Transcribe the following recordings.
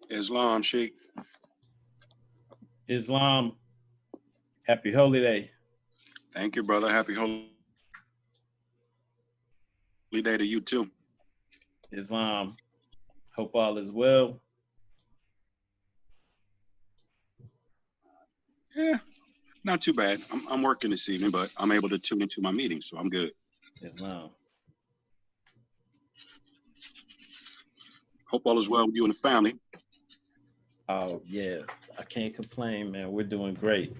Islam, Sheikh. Islam, happy holy day. Thank you, brother. Happy holy day to you too. Islam, hope all is well. Yeah, not too bad. I'm working this evening, but I'm able to tune into my meeting, so I'm good. Islam. Hope all is well with you and the family. Oh yeah, I can't complain, man. We're doing great.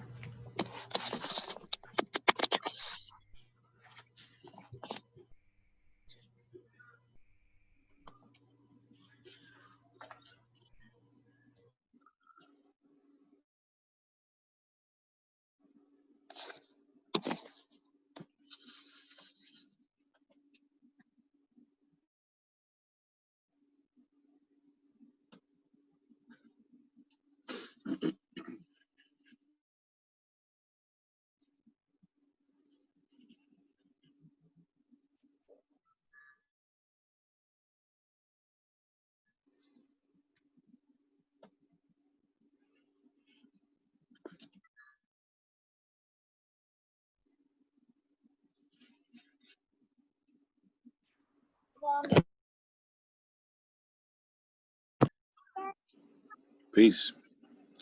Peace.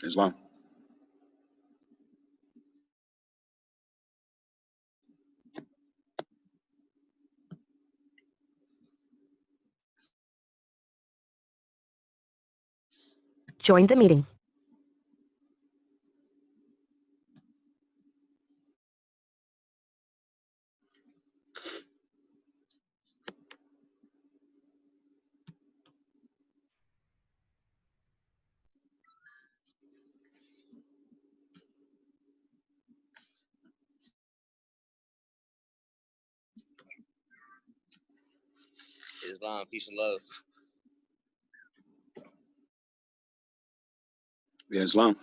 Islam. Join the meeting. Islam, peace and love. Yeah, Islam.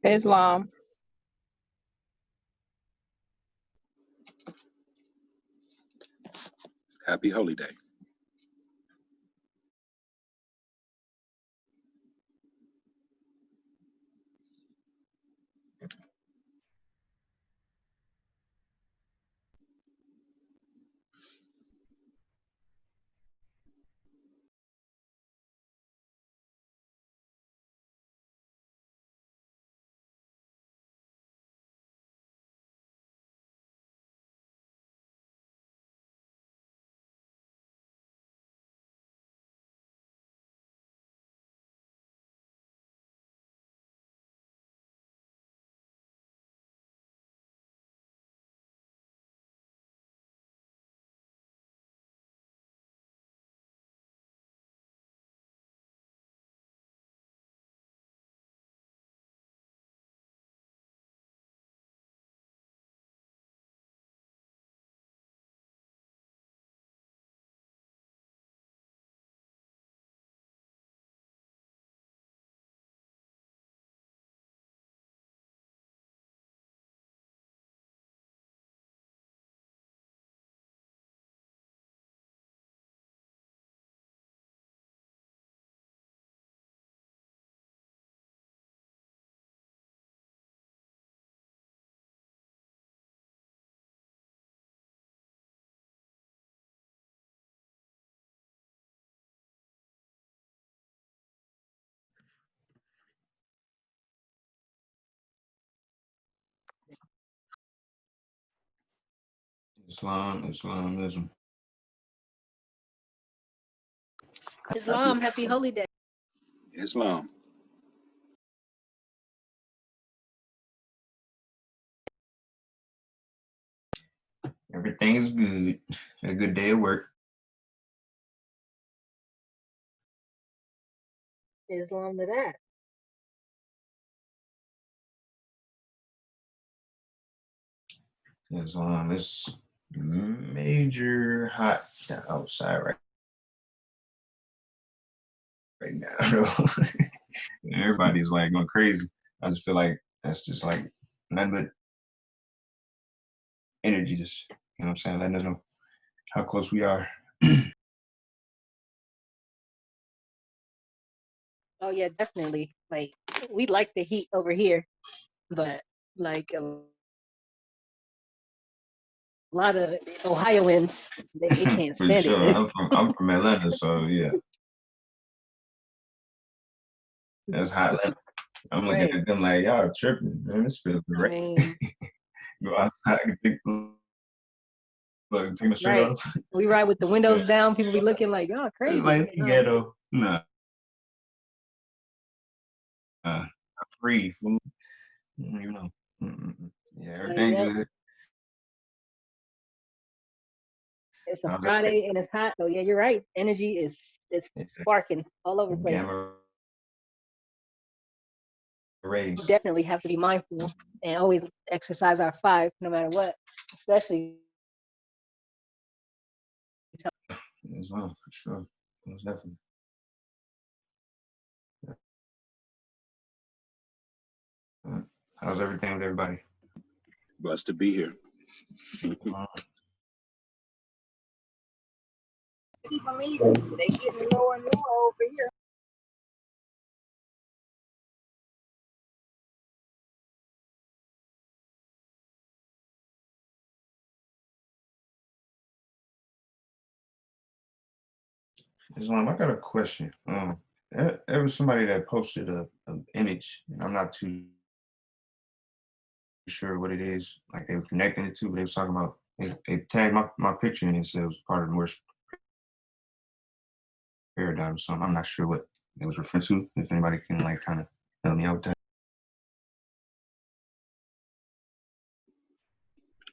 Islam. Happy holy day. Islamism. Islam, happy holy day. Islam. Everything is good. A good day at work. Islam to that. Islam. It's major hot outside right now. Everybody's like going crazy. I just feel like that's just like nothing but energy. Just you know what I'm saying, letting us know how close we are. Oh yeah, definitely. Like we like the heat over here, but like a lot of Ohioans, they can't For stand sure. it. I'm from Atlanta, so yeah, that's hot. I'm looking Right. at them like y'all tripping, man. This feels I great. mean, Go outside and take my shirt right. off. We ride with the windows down. People be looking like, oh, crazy. Like No. ghetto. Nah. Free food. You know. Yeah, everything Yep. good. It's a How's everything? Friday and it's hot. So yeah, you're right. Energy is it's sparking all over the place. Gamma We rays. definitely have to be mindful and always exercise our five, no matter what. Especially As well, for sure. Most definitely. How's everything with everybody? Blessed to be here. Keep them even. They getting lower and lower over here. Islam, I got a question. There was somebody that posted an image, and I'm not too sure what it is. Like they were connecting it to, but they was talking about they tagged my picture and it said it was part of the Moorish paradigm or something. I'm not sure what it was referring to. If anybody can like kind of help me out with that.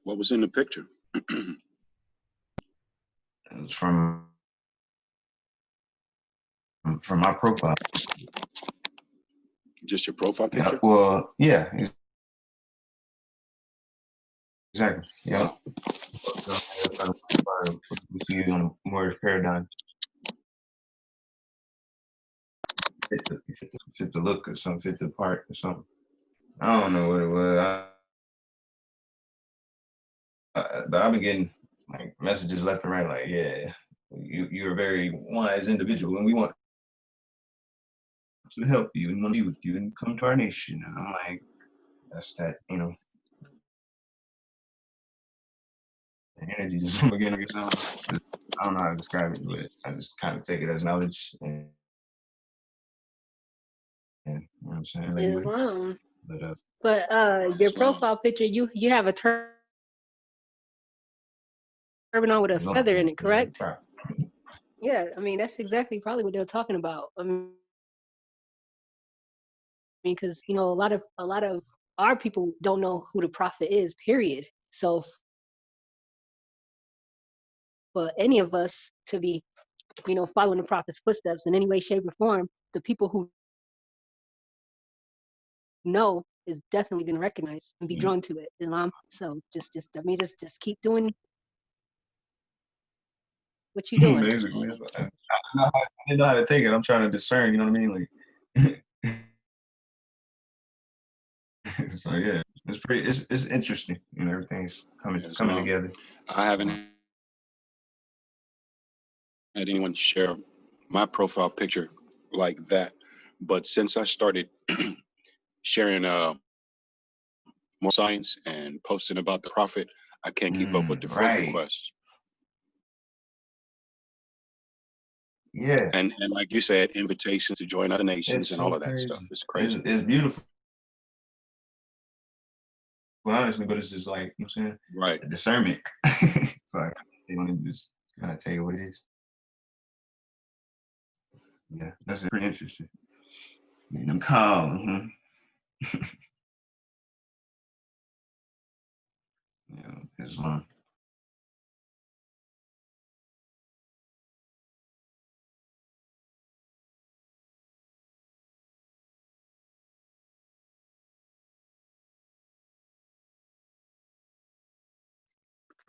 What was in the picture? It was from my profile. Just your profile Yeah, picture? well, yeah, exactly. Yeah. We see you on the Moorish paradigm. Fit the look or something, fit the part or something. I don't know what it was. But I've been getting like messages left and right, like, yeah, you're a very wise individual, and we want to help you and want to be with you and come to our nation. And I'm like, that's that, the energy just again. I guess I don't know how to describe it, but I just kind of take it as knowledge. And you know what I'm saying? Anyway, Islam. but But your profile picture, you have a turban on with a feather in it, correct? Yeah, I mean that's exactly probably what they're talking about. I mean, because a lot of our people don't know who the prophet is. Period. So for any of us to be, following the prophet's footsteps in any way, shape, or form, the people who know is definitely going to recognize and be drawn to it. Islam. So just keep doing what you're doing. basically, I didn't know how to take it. I'm trying to discern. You know what I mean? Like. So yeah, it's interesting. Everything's coming together. I haven't had anyone share my profile picture like that, but since I started sharing more science and posting about the prophet, I can't keep up with the friend Right. requests. Yeah. And like you said, invitations to join other nations It's and so all of that crazy. stuff. It's crazy. It's beautiful. Well, honestly, but it's just like, you know what I'm saying? Right. The discernment. So I want to just kind of tell you what it is. Yeah, that's pretty interesting. I'm calm. Islam.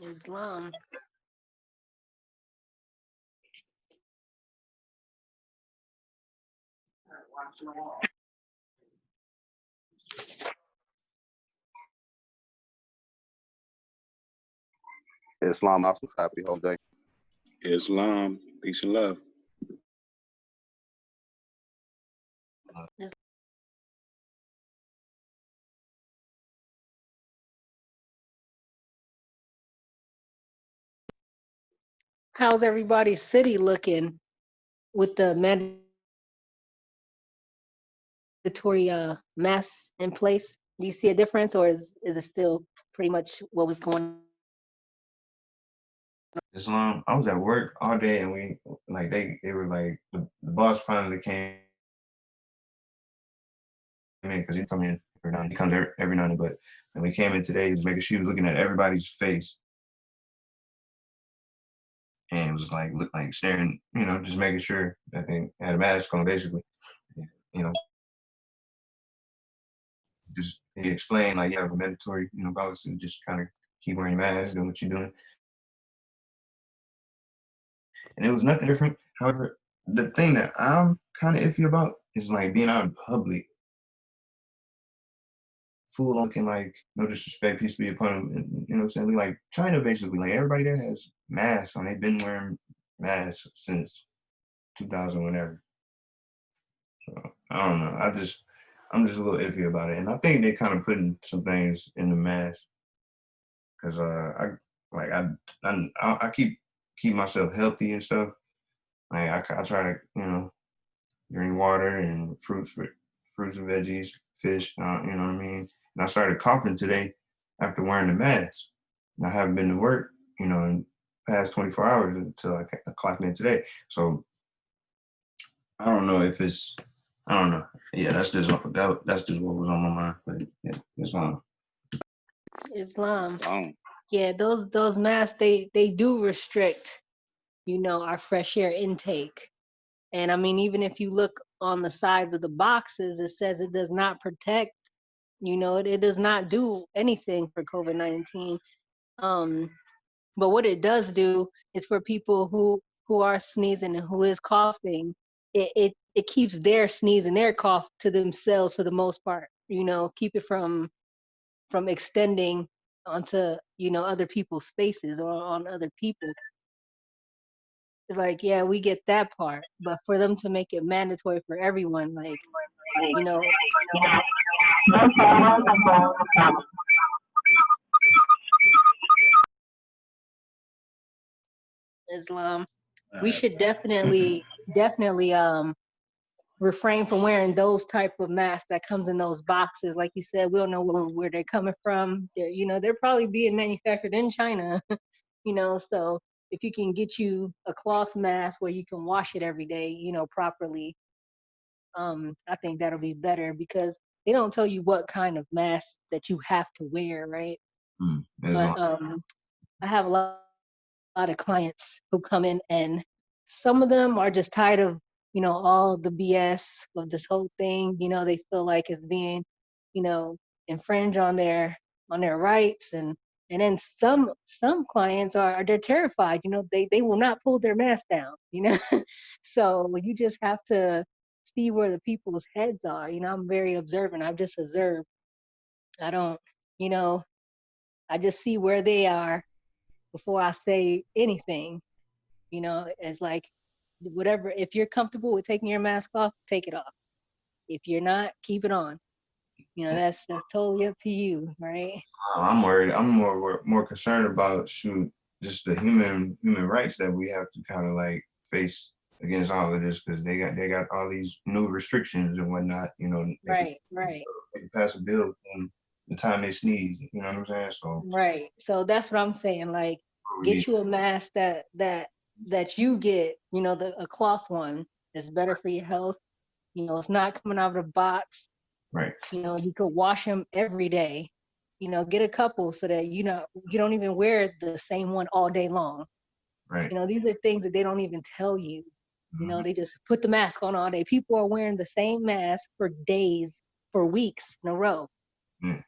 Islam. Islam, awesome. Happy whole day. Islam, peace and love. How's everybody's city looking with the mandatory masks in place? Do you see a difference, or is it still pretty much what was going Islam. I was at work all day, and we like they were like the boss finally came in because he come in every night. He comes every night, but when we came in today, he was making sure he was looking at everybody's face and it was like staring, just making sure that they had a mask on, basically. You know, just he explained like you have a mandatory, policy, just kind of keep wearing your mask, doing what you're doing. And it was nothing different. However, the thing that I'm kind of iffy about is like being out in public, full on looking like no disrespect, peace be upon them. And, you know what I'm saying? Like China, basically, like everybody there has masks on. They've been wearing masks since 2000, whenever. So I don't know. I'm just a little iffy about it, and I think they're kind of putting some things in the mask because I keep myself healthy and stuff. Like I try to drink water and fruits and veggies, fish. You know what I mean. And I started coughing today after wearing the mask. And I haven't been to work, in the past 24 hours until I clocked in today. So I don't know if it's. I don't know. Yeah, that's just what was on my mind. But yeah, Islam. Islam? Islam. Yeah, those masks they do restrict, our fresh air intake. And I mean, even if you look on the sides of the boxes, it says it does not protect. It does not do anything for COVID-19. But what it does do is for people who are sneezing and who is coughing, it keeps their sneeze and their cough to themselves for the most part. Keep it from extending onto other people's spaces or on other people. It's like, yeah, we get that part, but for them to make it mandatory for everyone, like, you know, Islam, we should definitely refrain from wearing those type of masks that comes in those boxes. Like you said, we don't know where they're coming from. They're probably being manufactured in China. So if you can get you a cloth mask where you can wash it every day, properly, I think that'll be better because they don't tell you what kind of mask that you have to wear, right? But I have a lot of clients who come in, and some of them are just tired of all the BS of this whole thing. They feel like it's being infringe on their rights, and then some clients they're terrified. They will not pull their mask down. So you just have to see where the people's heads are. I'm very observant. I've just observed. I don't I just see where they are before I say anything. It's like whatever. If you're comfortable with taking your mask off, take it off. If you're not, keep it on. That's totally up to you, right? I'm worried. I'm more concerned about just the human rights that we have to kind of like face against all of this because they got all these new restrictions and whatnot. Right. They can pass a bill from the time they sneeze. You know what I'm saying? So Right. So that's what I'm saying. Like, get you a mask that you get. A cloth one that's better for your health. It's not coming out of the box. Right. You could wash them every day. Get a couple so that you don't even wear the same one all day long. Right. These are things that they don't even tell you. They just put the mask on all day. People are wearing the same mask for days, for weeks in a row. Mm.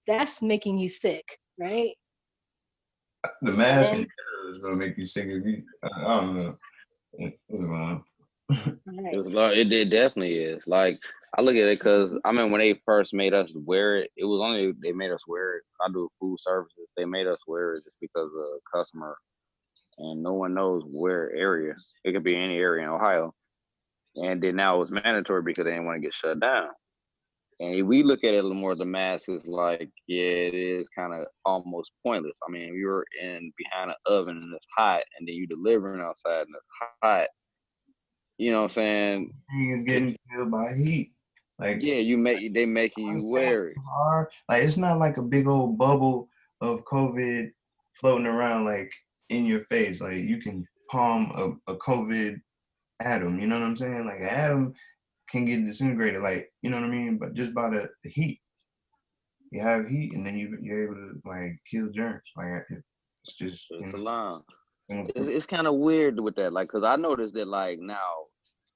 That's making you sick, right? The mask in general is gonna make you sick if you. I don't know. Right. It definitely is. Like I look at it because I mean when they first made us wear it, it was only they made us wear it. I do food services. They made us wear it just because of the customer, and no one knows where area. It could be any area in Ohio. And then now it's mandatory because they didn't want to get shut down. And we look at it a little more as the mask is like, yeah, it is kind of almost pointless. I mean, you're behind an oven and it's hot, and then you delivering outside and it's hot. You know what I'm saying? Thing is getting killed by heat. Like, yeah, they making you wear it. Hard. Like, it's not like a big old bubble of COVID floating around like in your face. Like, you can palm a COVID atom. You know what I'm saying? Like, an atom can get disintegrated, like, you know what I mean? But just by the heat. You have heat, and then you're able to, like, kill germs. Like, it's just, it's a line. It's kind of weird with that, like, because I noticed that, like, now,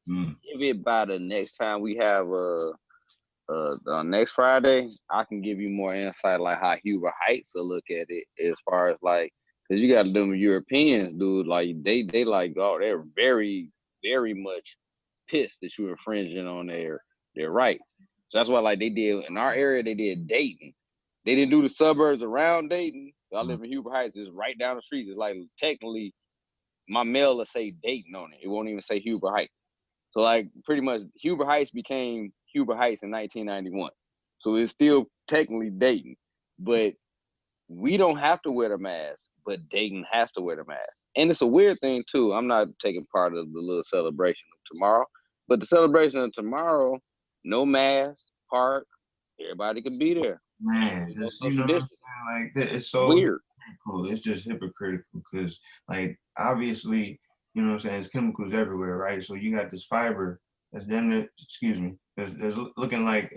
give it by the next time we have next Friday, I can give you more insight, like, how Huber Heights will look at it as far as, like, because you got them Europeans, dude, like, they like, oh, they're very, very much pissed that you're infringing on their rights. So that's why, like, they did in our area, they did Dayton. They didn't do the suburbs around Dayton. I live in Huber Heights. It's right down the street. It's like, technically, my mail will say Dayton on it. It won't even say Huber Heights. So, like, pretty much Huber Heights became Huber Heights in 1991. So it's still technically Dayton. But we don't have to wear the mask, but Dayton has to wear the mask. And it's a weird thing, too. I'm not taking part of the little celebration of tomorrow. But the celebration of tomorrow, no mask, park, everybody could be there. Man, just, you know what I'm saying? Like, it's so weird. Hypocritical. It's just hypocritical because, like, obviously, you know what I'm saying, there's chemicals everywhere, right? So you got this fiber that's there's looking like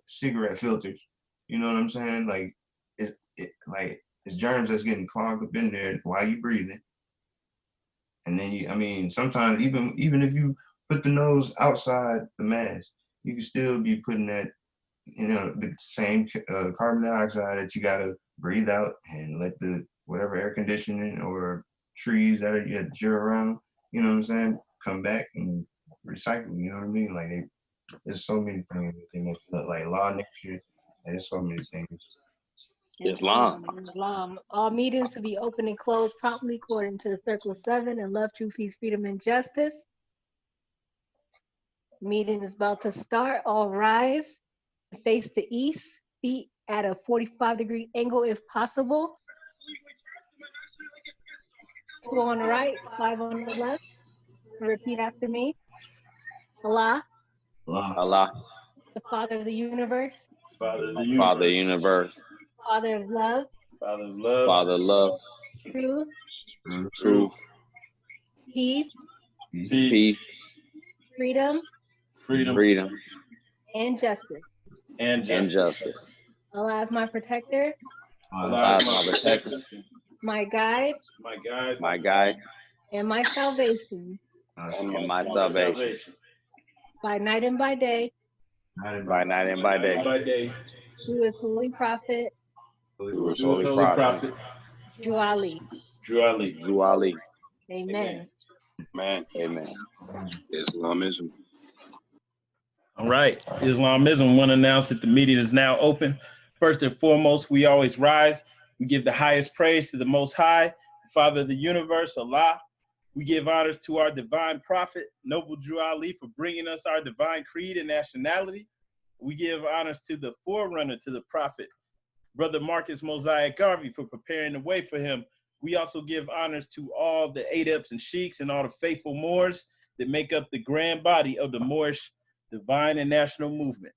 cigarette filters. You know what I'm saying? Like, it's germs that's getting clogged up in there while you breathing. And then sometimes even if you put the nose outside the mask, you can still be putting that, you know, the same carbon dioxide that you gotta breathe out and let the whatever air conditioning or trees that you're around, you know what I'm saying, come back and recycle. You know what I mean? Like, there's so many things. Like law next year. There's so many things. Islam. All meetings to be open and closed promptly according to the Circle 7 and Love, Truth, Peace, Freedom, and Justice. Meeting is about to start. All rise. Face the east. Feet at a 45-degree angle if possible. 2 on the right, 5 on the left. Repeat after me. Allah. Allah. The Father of the universe. Father of the universe. Father of love. Father of love. Father of love. Truth. Truth. Peace. Peace. Freedom. And justice. Allah is my protector. Allah is my protector. My guide. My guide. And my salvation. And my salvation. By night and by day. By night and by day. Through his holy prophet. Holy prophet. Drew Ali. Amen. Amen. Islamism. All right. Islamism want to announce that the meeting is now open. First and foremost, we always rise. We give the highest praise to the Most High, Father of the universe, Allah. We give honors to our divine prophet, Noble Drew Ali, for bringing us our divine creed and nationality. We give honors to the forerunner to the prophet, Brother Marcus Mosiah Garvey, for preparing the way for him. We also give honors to all the adepts and sheiks and all the faithful Moors that make up the grand body of the Moorish divine and national movement.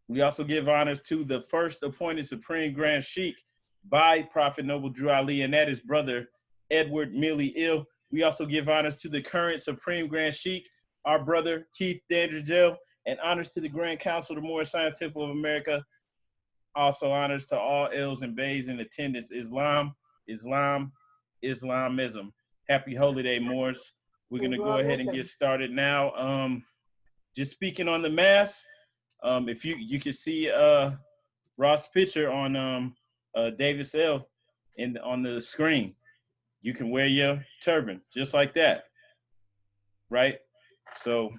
We also give honors to the first appointed Supreme Grand Sheikh by Prophet Noble Drew Ali, and that is Brother Edward Millie Ill. We also give honors to the current Supreme Grand Sheikh, our brother Keith Dandridgel, and honors to the Grand Council of the Moorish Science Temple of America. Also honors to all L's and Bays in attendance. Islam, Islamism. Happy Holy Day, Moors. We're going to go ahead and get started now. Just speaking on the mask, if you can see Ross' picture on Davis L on the screen. You can wear your turban just like that, right? So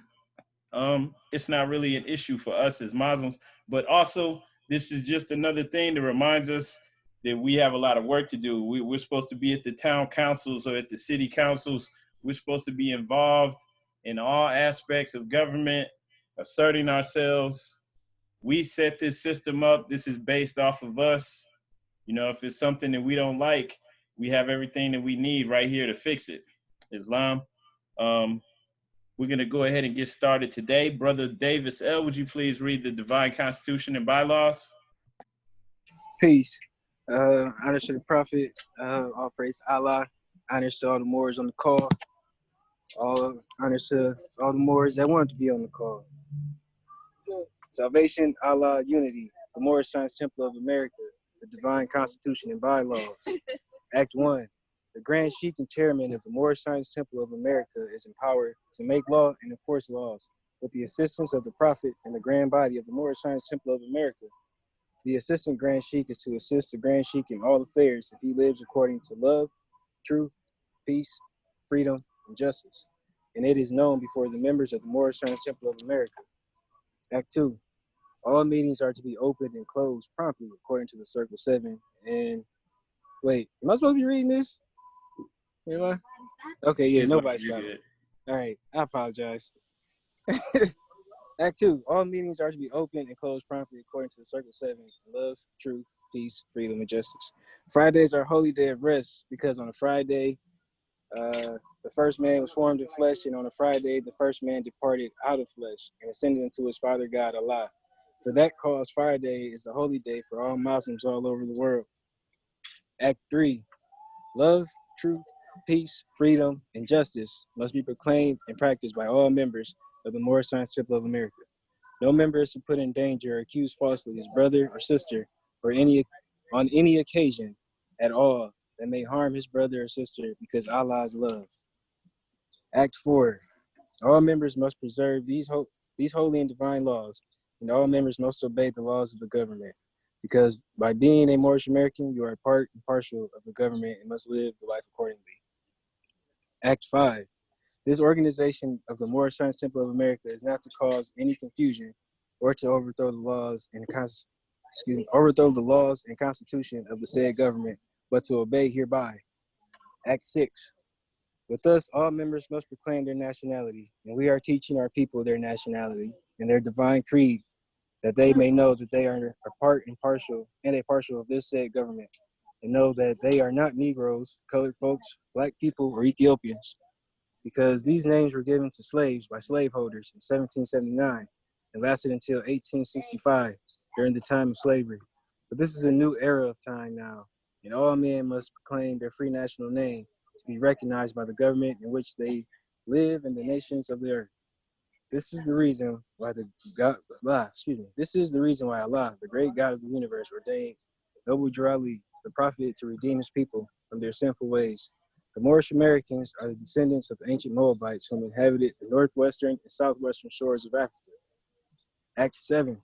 it's not really an issue for us as Muslims, but also this is just another thing that reminds us that we have a lot of work to do. We're supposed to be at the town councils or at the city councils. We're supposed to be involved in all aspects of government, asserting ourselves. We set this system up. This is based off of us. You know, if it's something that we don't like, we have everything that we need right here to fix it. Islam. We're going to go ahead and get started today. Brother Davis L., would you please read the Divine Constitution and Bylaws? Peace. Honors to the Prophet. All praise to Allah. Honors to all the Moors on the call. All honors to all the Moors that want to be on the call. Salvation, Allah, unity. The Moorish Science Temple of America. The Divine Constitution and Bylaws. Act 1. The Grand Sheikh and Chairman of the Moorish Science Temple of America is empowered to make law and enforce laws with the assistance of the Prophet and the Grand Body of the Moorish Science Temple of America. The Assistant Grand Sheikh is to assist the Grand Sheikh in all affairs if he lives according to love, truth, peace, freedom, and justice. And it is known before the members of the Moorish Science Temple of America. Act 2. All meetings are to be opened and closed promptly according to the Circle 7. And wait, am I supposed to be reading this? Am I? Okay, yeah, nobody stopped. All right, I apologize. Act 2. All meetings are to be open and closed promptly according to the Circle 7. Love, truth, peace, freedom, and justice. Fridays are a holy day of rest because on a Friday, the first man was formed in flesh, and on a Friday, the first man departed out of flesh and ascended into his Father God, Allah. For that cause, Friday is a holy day for all Muslims all over the world. Act 3. Love, truth, peace, freedom, and justice must be proclaimed and practiced by all members of the Moorish Science Temple of America. No member is to put in danger or accuse falsely his brother or sister or on any occasion at all that may harm his brother or sister because Allah's love. Act 4. All members must preserve these holy and divine laws, and all members must obey the laws of the government. Because by being a Moorish American, you are part and parcel of the government and must live the life accordingly. Act 5. This organization of the Moorish Science Temple of America is not to cause any confusion or to overthrow the laws and constitution of the said government, but to obey hereby. Act 6. With us, all members must proclaim their nationality, and we are teaching our people their nationality and their divine creed, that they may know that they are a part and a partial of this said government, and know that they are not Negroes, colored folks, black people, or Ethiopians, because these names were given to slaves by slaveholders in 1779 and lasted until 1865 during the time of slavery. But this is a new era of time now, and all men must proclaim their free national name to be recognized by the government in which they live and the nations of the earth. This is the reason why This is the reason why Allah, the great God of the universe, ordained Noble Drali, the prophet, to redeem his people from their sinful ways. The Moorish Americans are the descendants of the ancient Moabites who inhabited the northwestern and southwestern shores of Africa. Act 7.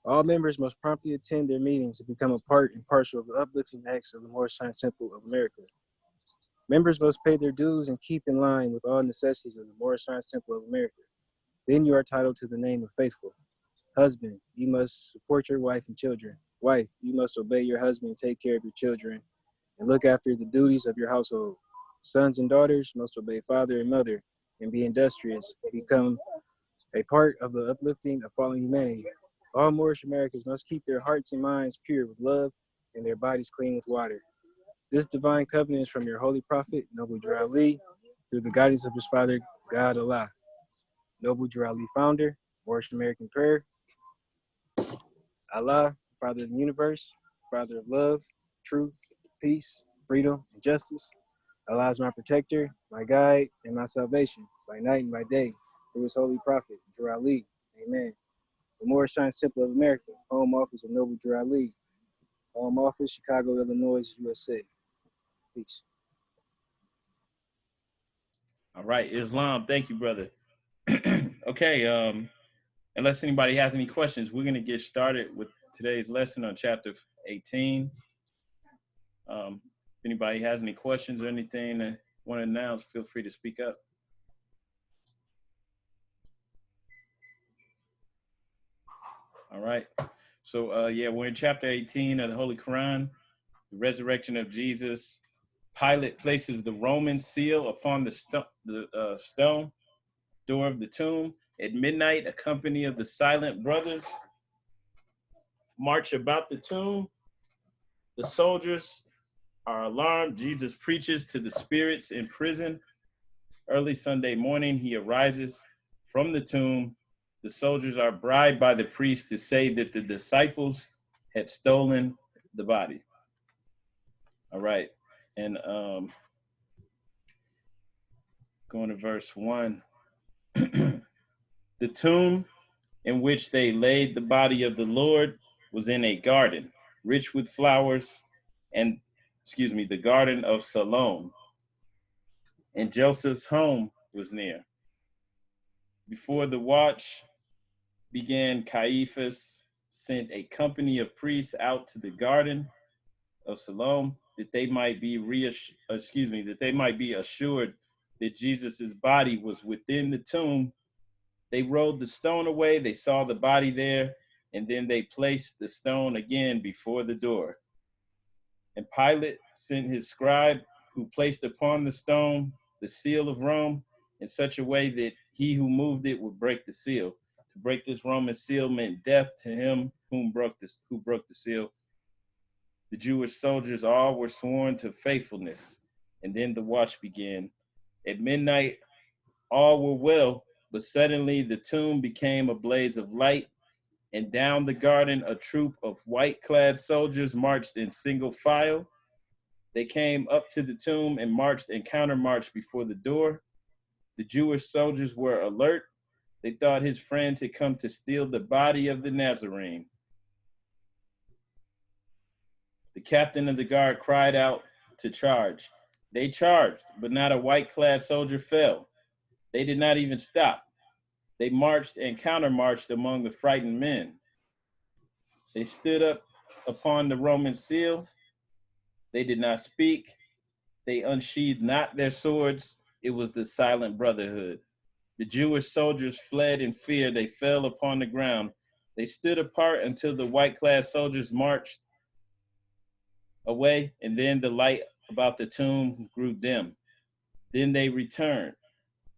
All members must promptly attend their meetings and become a part and parcel of the uplifting acts of the Moorish Science Temple of America. Members must pay their dues and keep in line with all necessities of the Moorish Science Temple of America. Then you are titled to the name of faithful. Husband, you must support your wife and children. Wife, you must obey your husband and take care of your children and look after the duties of your household. Sons and daughters must obey father and mother and be industrious, become a part of the uplifting of fallen humanity. All Moorish Americans must keep their hearts and minds pure with love and their bodies clean with water. This divine covenant is from your holy prophet, Noble Drali, through the guidance of his Father, God Allah. Noble Drali founder, Moorish American prayer. Allah, Father of the universe, Father of love, truth, peace, freedom, and justice. Allah is my protector, my guide, and my salvation, by night and by day, through his holy prophet, Drali. Amen. The Moorish Science Temple of America, home office of Noble Drali. Home office, Chicago, Illinois, USA. Peace. All right, Islam. Thank you, brother. Okay, unless anybody has any questions, we're going to get started with today's lesson on chapter 18. If anybody has any questions or anything that want to announce, feel free to speak up. All right. So, we're in chapter 18 of the Holy Koran, the resurrection of Jesus. Pilate places the Roman seal upon the stone. door of the tomb. At midnight, a company of the silent brothers march about the tomb. The soldiers are alarmed. Jesus preaches to the spirits in prison. Early Sunday morning, he arises from the tomb. The soldiers are bribed by the priest to say that the disciples had stolen the body. All right. And going to verse 1. The tomb in which they laid the body of the Lord was in a garden, rich with flowers, and, the garden of Salome. And Joseph's home was near. Before the watch began, Caiaphas sent a company of priests out to the garden of Salome that they might be assured that Jesus's body was within the tomb. They rolled the stone away. They saw the body there, and then they placed the stone again before the door. And Pilate sent his scribe, who placed upon the stone the seal of Rome in such a way that he who moved it would break the seal. To break this Roman seal meant death to him who broke the seal. The Jewish soldiers all were sworn to faithfulness, and then the watch began. At midnight, all were well, but suddenly the tomb became a blaze of light, and down the garden a troop of white-clad soldiers marched in single file. They came up to the tomb and marched and countermarched before the door. The Jewish soldiers were alert. They thought his friends had come to steal the body of the Nazarene. The captain of the guard cried out to charge. They charged, but not a white-clad soldier fell. They did not even stop. They marched and countermarched among the frightened men. They stood up upon the Roman seal. They did not speak. They unsheathed not their swords. It was the silent brotherhood. The Jewish soldiers fled in fear. They fell upon the ground. They stood apart until the white-clad soldiers marched away, and then the light about the tomb grew dim. Then they returned.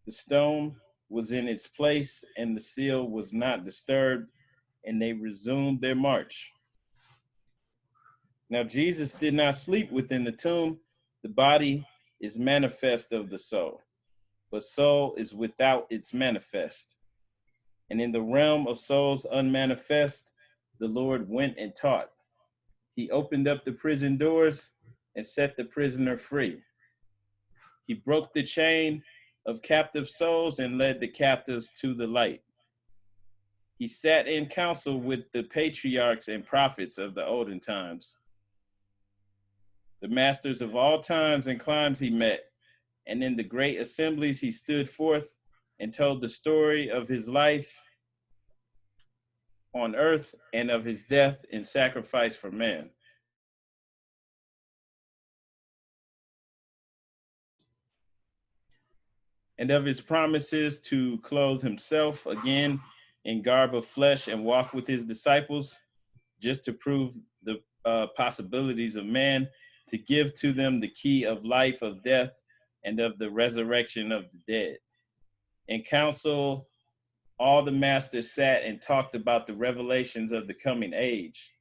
The stone was in its place, and the seal was not disturbed, and they resumed their march. Now Jesus did not sleep within the tomb. The body is manifest of the soul, but soul is without its manifest. And in the realm of souls unmanifest, the Lord went and taught. He opened up the prison doors and set the prisoner free. He broke the chain of captive souls and led the captives to the light. He sat in council with the patriarchs and prophets of the olden times. The masters of all times and climes he met, and in the great assemblies he stood forth and told the story of his life on earth and of his death in sacrifice for man. And of his promises to clothe himself again in garb of flesh and walk with his disciples, just to prove the possibilities of man, to give to them the key of life, of death, and of the resurrection of the dead. In council, all the masters sat and talked about the revelations of the coming age,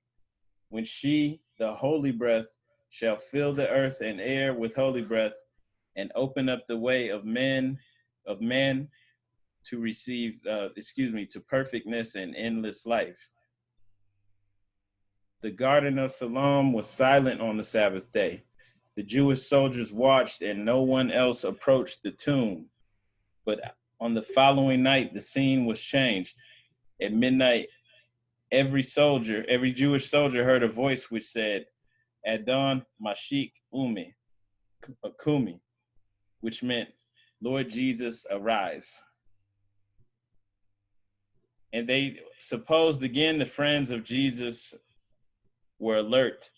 when she, the holy breath, shall fill the earth and air with holy breath, and open up the way of man to receive, to perfectness and endless life. The garden of Salome was silent on the Sabbath day. The Jewish soldiers watched, and no one else approached the tomb. But on the following night, the scene was changed. At midnight, every Jewish soldier heard a voice which said, Adon Mashik Umi, Akumi, which meant, Lord Jesus, arise. And they supposed again the friends of Jesus were alert,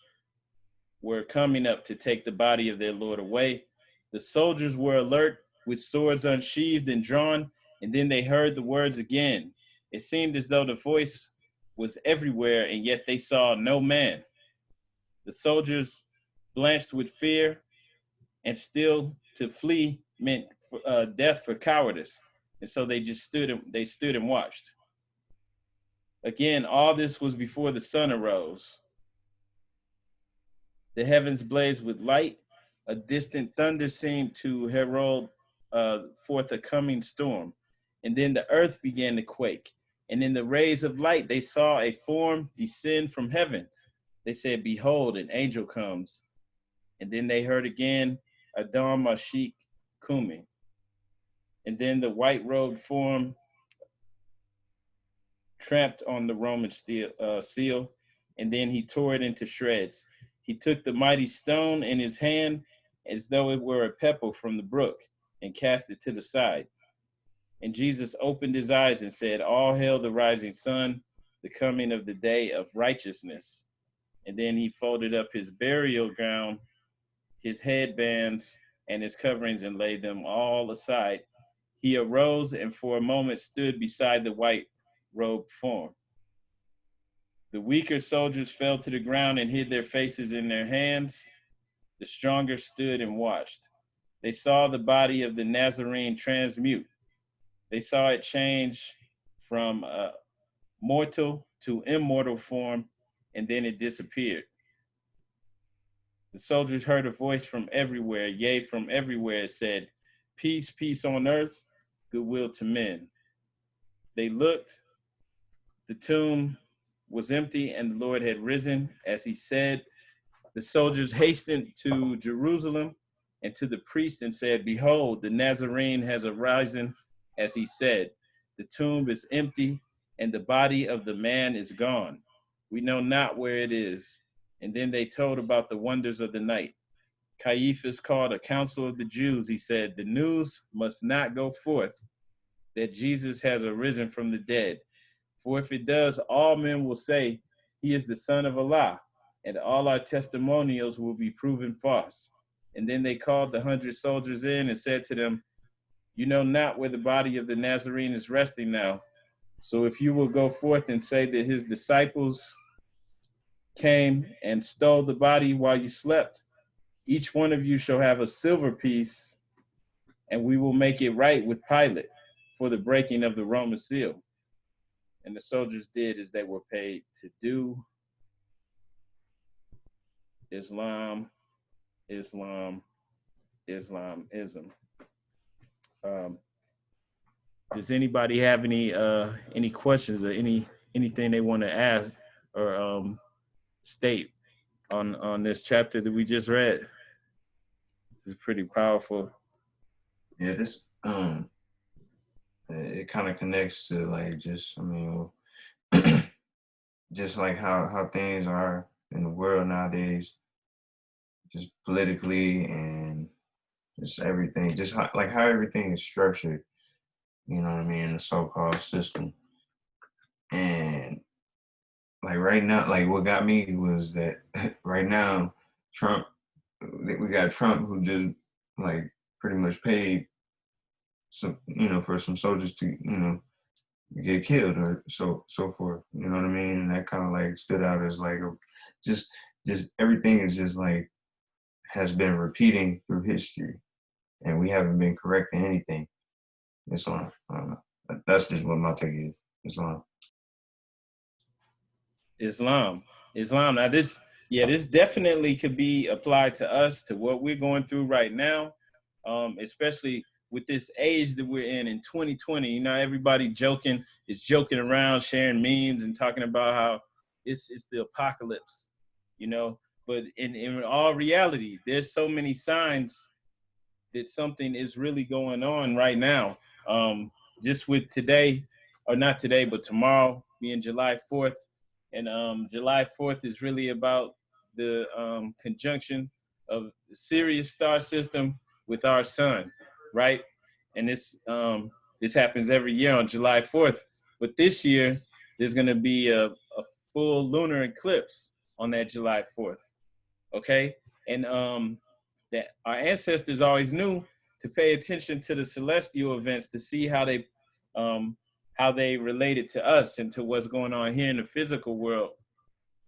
were coming up to take the body of their Lord away. The soldiers were alert with swords unsheathed and drawn, and then they heard the words again. It seemed as though the voice was everywhere, and yet they saw no man. The soldiers blanched with fear, and still to flee meant death for cowardice. And so they just stood and watched. Again, all this was before the sun arose. The heavens blazed with light. A distant thunder seemed to herald forth a coming storm. And then the earth began to quake. And in the rays of light, they saw a form descend from heaven. They said, behold, an angel comes. And then they heard again, Adam Ashik Kumi. And then the white-robed form tramped on the Roman seal, and then he tore it into shreds. He took the mighty stone in his hand as though it were a pebble from the brook and cast it to the side. And Jesus opened his eyes and said, all hail the rising sun, the coming of the day of righteousness. And then he folded up his burial gown, his headbands, and his coverings and laid them all aside. He arose and for a moment stood beside the white-robed form. The weaker soldiers fell to the ground and hid their faces in their hands. The stronger stood and watched. They saw the body of the Nazarene transmute. They saw it change from a mortal to immortal form, and then it disappeared. The soldiers heard a voice from everywhere, yea, from everywhere, it said, peace, peace on earth, goodwill to men. They looked, the tomb was empty, and the Lord had risen, as he said. The soldiers hastened to Jerusalem and to the priest and said, behold, the Nazarene has arisen, as he said. The tomb is empty, and the body of the man is gone. We know not where it is. And then they told about the wonders of the night. Caiaphas called a council of the Jews. He said, the news must not go forth that Jesus has arisen from the dead. For if it does, all men will say he is the Son of Allah, and all our testimonials will be proven false. And then they called the 100 soldiers in and said to them, you know not where the body of the Nazarene is resting now. So if you will go forth and say that his disciples came and stole the body while you slept, each one of you shall have a silver piece, and we will make it right with Pilate for the breaking of the Roman seal. And the soldiers did as they were paid to do. Islam, Islam, Islamism. Does anybody have any questions or anything they want to ask or state on this chapter that we just read? This is pretty powerful. Yeah, this it kind of connects to like just just like how things are in the world nowadays, just politically and just everything, just how everything is structured, you know what I mean, in the so-called system. And like right now, like what got me was that right now, we got Trump who just like pretty much paid some, for some soldiers to, get killed or so forth, you know what I mean? And that kind of like stood out as like just everything is just like has been repeating through history, and we haven't been correcting anything. Islam, I don't know. That's just what my take is. Islam. Now this definitely could be applied to us, to what we're going through right now, especially with this age that we're in 2020. Everybody is joking around, sharing memes and talking about how it's the apocalypse, but in all reality, there's so many signs that something is really going on right now. Just with today, or not today, but tomorrow being July 4th. And July 4th is really about the conjunction of the Sirius star system with our sun, right? And this happens every year on July 4th. But this year, there's going to be a full lunar eclipse on that July 4th, okay? And that our ancestors always knew to pay attention to the celestial events to see how they related to us and to what's going on here in the physical world.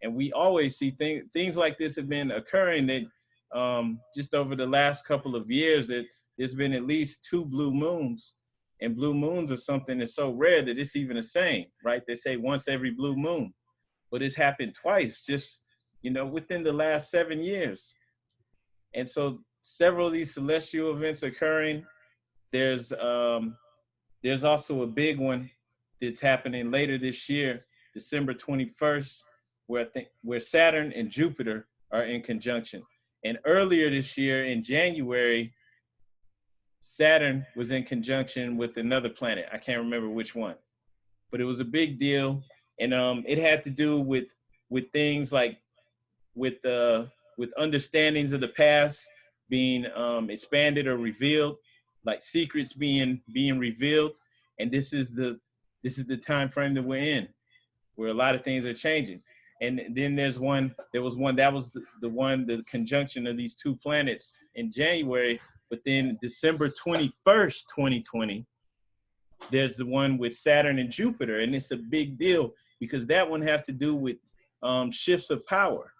And we always see things like this have been occurring that just over the last couple of years, that there's been at least 2 blue moons And blue moons are something that's so rare that it's even a saying, right? They say once every blue moon, but it's happened twice just, within the last 7 years. And so several of these celestial events occurring. There's also a big one that's happening later this year, December 21st, where Saturn and Jupiter are in conjunction. And earlier this year in January, Saturn was in conjunction with another planet. I can't remember which one, but it was a big deal. And it had to do with things like with understandings of the past being expanded or revealed, like secrets being revealed. And this is the time frame that we're in, where a lot of things are changing. And then there was one that was the conjunction of these two planets in January. But then December 21st, 2020, there's the one with Saturn and Jupiter. And it's a big deal because that one has to do with shifts of power.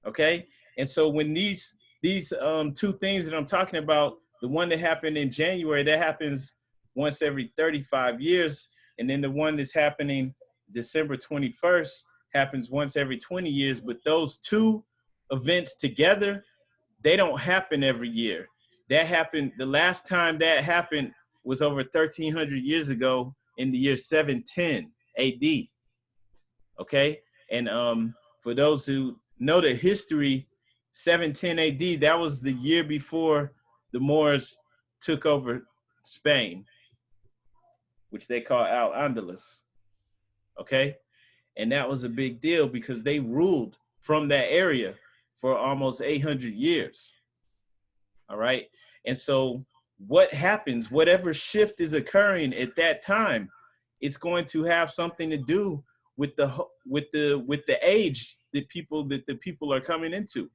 Okay. And so when these two things that I'm talking about, the one that happened in January, that happens once every 35 years. And then the one that's happening December 21st happens once every 20 years. But those two events together, they don't happen every year. That happened, the last time that happened was over 1,300 years ago in the year 710 AD. Okay. And for those who know the history, 710 AD, that was the year before the Moors took over Spain, which they call Al-Andalus. Okay. And that was a big deal because they ruled from that area for almost 800 years. All right. And so what happens, whatever shift is occurring at that time, it's going to have something to do with the age that the people are coming into.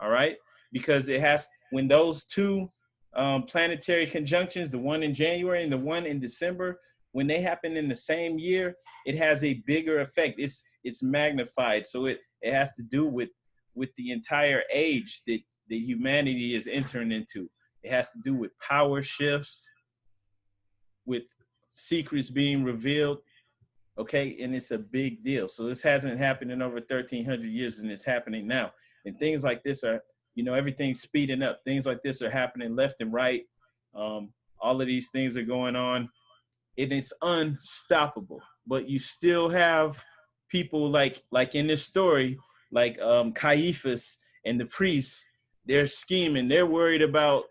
All right. Because it has, when those two planetary conjunctions, the one in January and the one in December, when they happen in the same year, it has a bigger effect. It's magnified. So it has to do with the entire age that humanity is entering into. It has to do with power shifts, with secrets being revealed. Okay, and it's a big deal. So this hasn't happened in over 1,300 years, and it's happening now. And things like this are, everything's speeding up. Things like this are happening left and right. All of these things are going on, and it's unstoppable. But you still have people like in this story, like Caiaphas and the priests. They're scheming. They're worried about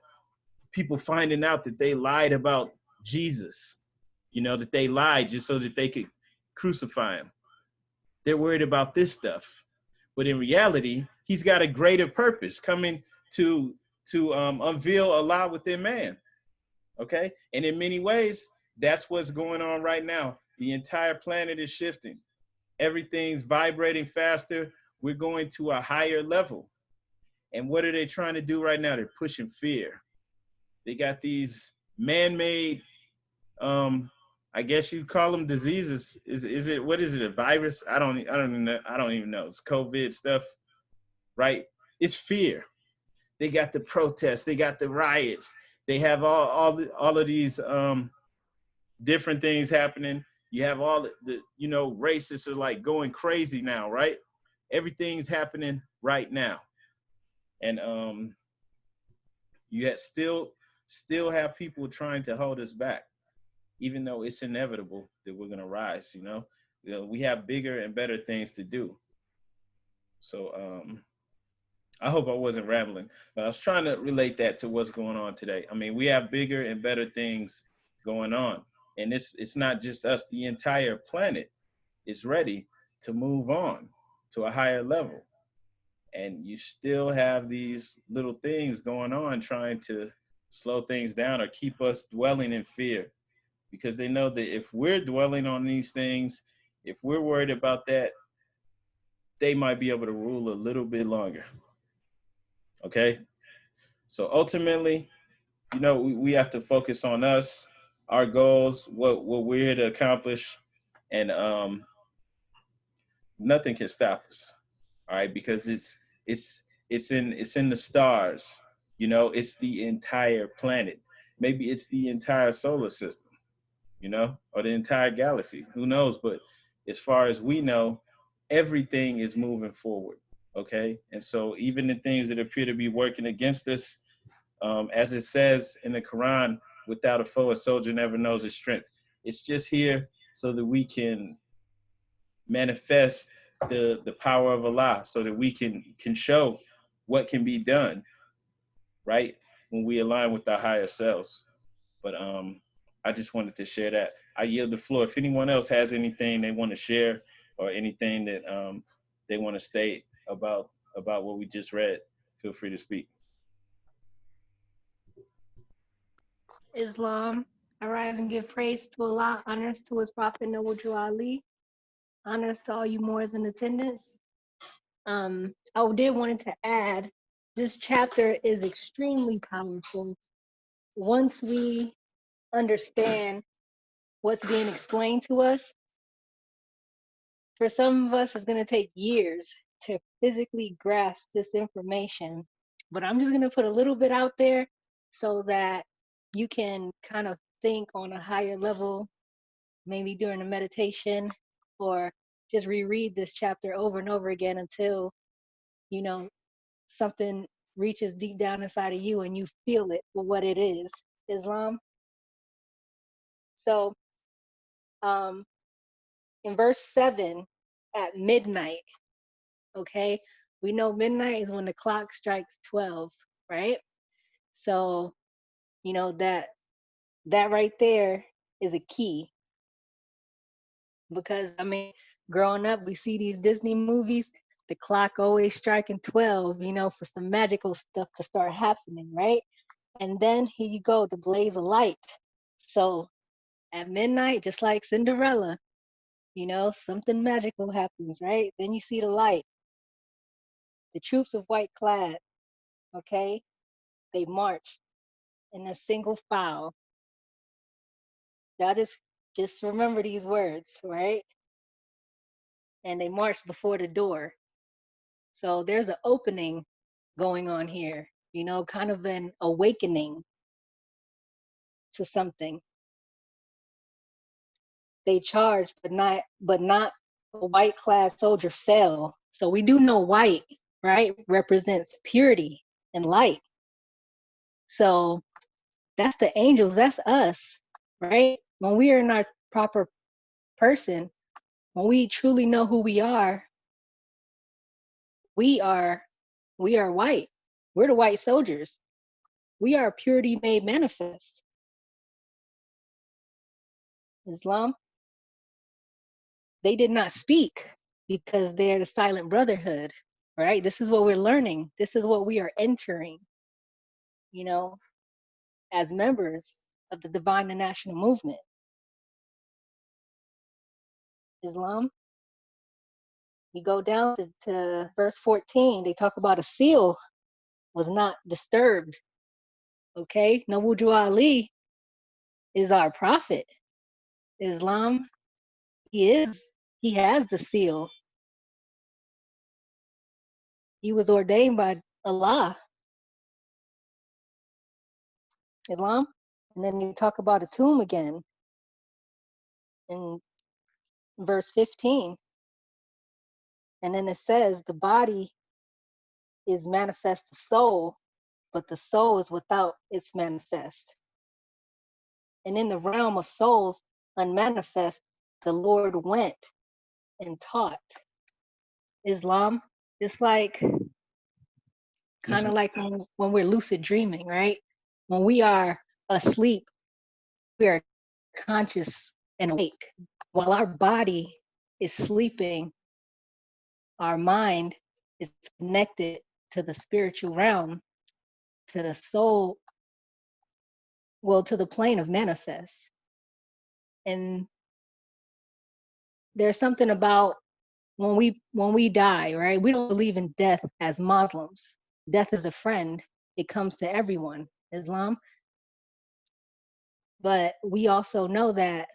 people finding out that they lied about Jesus, that they lied just so that they could crucify him. They're worried about this stuff. But in reality, he's got a greater purpose coming to unveil Allah within man. Okay? And in many ways, that's what's going on right now. The entire planet is shifting. Everything's vibrating faster. We're going to a higher level. And what are they trying to do right now? They're pushing fear. They got these man-made, I guess you call them diseases. Is it, what is it, a virus? I don't even know. It's COVID stuff, right? It's fear. They got the protests. They got the riots. They have all of these different things happening. You have all the racists are like going crazy now, right? Everything's happening right now. And you still have people trying to hold us back, even though it's inevitable that we're gonna rise. We have bigger and better things to do. So I hope I wasn't rambling, but I was trying to relate that to what's going on today. I mean, we have bigger and better things going on, and it's not just us. The entire planet is ready to move on to a higher level. And you still have these little things going on trying to slow things down or keep us dwelling in fear, because they know that if we're dwelling on these things, if we're worried about that, they might be able to rule a little bit longer. Okay? So ultimately, we have to focus on us, our goals, what we're here to accomplish, and nothing can stop us. All right, because it's in the stars. It's the entire planet. Maybe it's the entire solar system. you know, or the entire galaxy. Who knows? But as far as we know, everything is moving forward. Okay. And so even the things that appear to be working against us, as it says in the Quran, without a foe, a soldier never knows his strength. It's just here so that we can manifest the power of Allah, so that we can show what can be done, right, when we align with our higher selves. But I just wanted to share that. I yield the floor. If anyone else has anything they want to share, or anything that they want to state about what we just read, feel free to speak. Islam, arise and give praise to Allah, honors to his prophet Noble Drew Ali, honors to all you Moors in attendance. I did wanted to add, this chapter is extremely powerful. Once we understand what's being explained to us, for some of us, it's going to take years to physically grasp this information. But I'm just going to put a little bit out there so that you can kind of think on a higher level, maybe during a meditation, or just reread this chapter over and over again until, you know, something reaches deep down inside of you and you feel it for what it is. Islam. So in verse 7, at midnight, okay, we know midnight is when the clock strikes 12, right? So, you know, that right there is a key, because I mean, growing up, we see these Disney movies, the clock always striking 12, you know, for some magical stuff to start happening, right? And then here you go, the blaze of light. So at midnight, just like Cinderella, you know, something magical happens, right? Then you see the light. The troops of white clad, okay, they marched in a single file. Y'all just remember these words, right? And they marched before the door. So there's an opening going on here, you know, kind of an awakening to something. They charged, but not a white clad soldier fell. So we do know white, right, represents purity and light. So that's the angels, that's us, right? When we are in our proper person, when we truly know who we are white. We're the white soldiers. We are purity made manifest. Islam, they did not speak because they're the silent brotherhood, right? This is what we're learning. This is what we are entering, you know, as members of the divine and national movement. Islam, you go down to verse 14, they talk about a seal was not disturbed. Okay, Noble Drew Ali is our prophet. Islam, he has the seal. He was ordained by Allah. Islam. And then you talk about a tomb again in verse 15. And then it says the body is manifest of soul, but the soul is without its manifest. And in the realm of souls unmanifest, the Lord went and taught. Islam, it's like kind of like when we're lucid dreaming, right? When we are asleep, we are conscious and awake. While our body is sleeping, our mind is connected to the spiritual realm, to the soul, well, to the plane of manifest. And there's something about when we die, right? We don't believe in death as Muslims. Death is a friend. It comes to everyone, Islam. But we also know that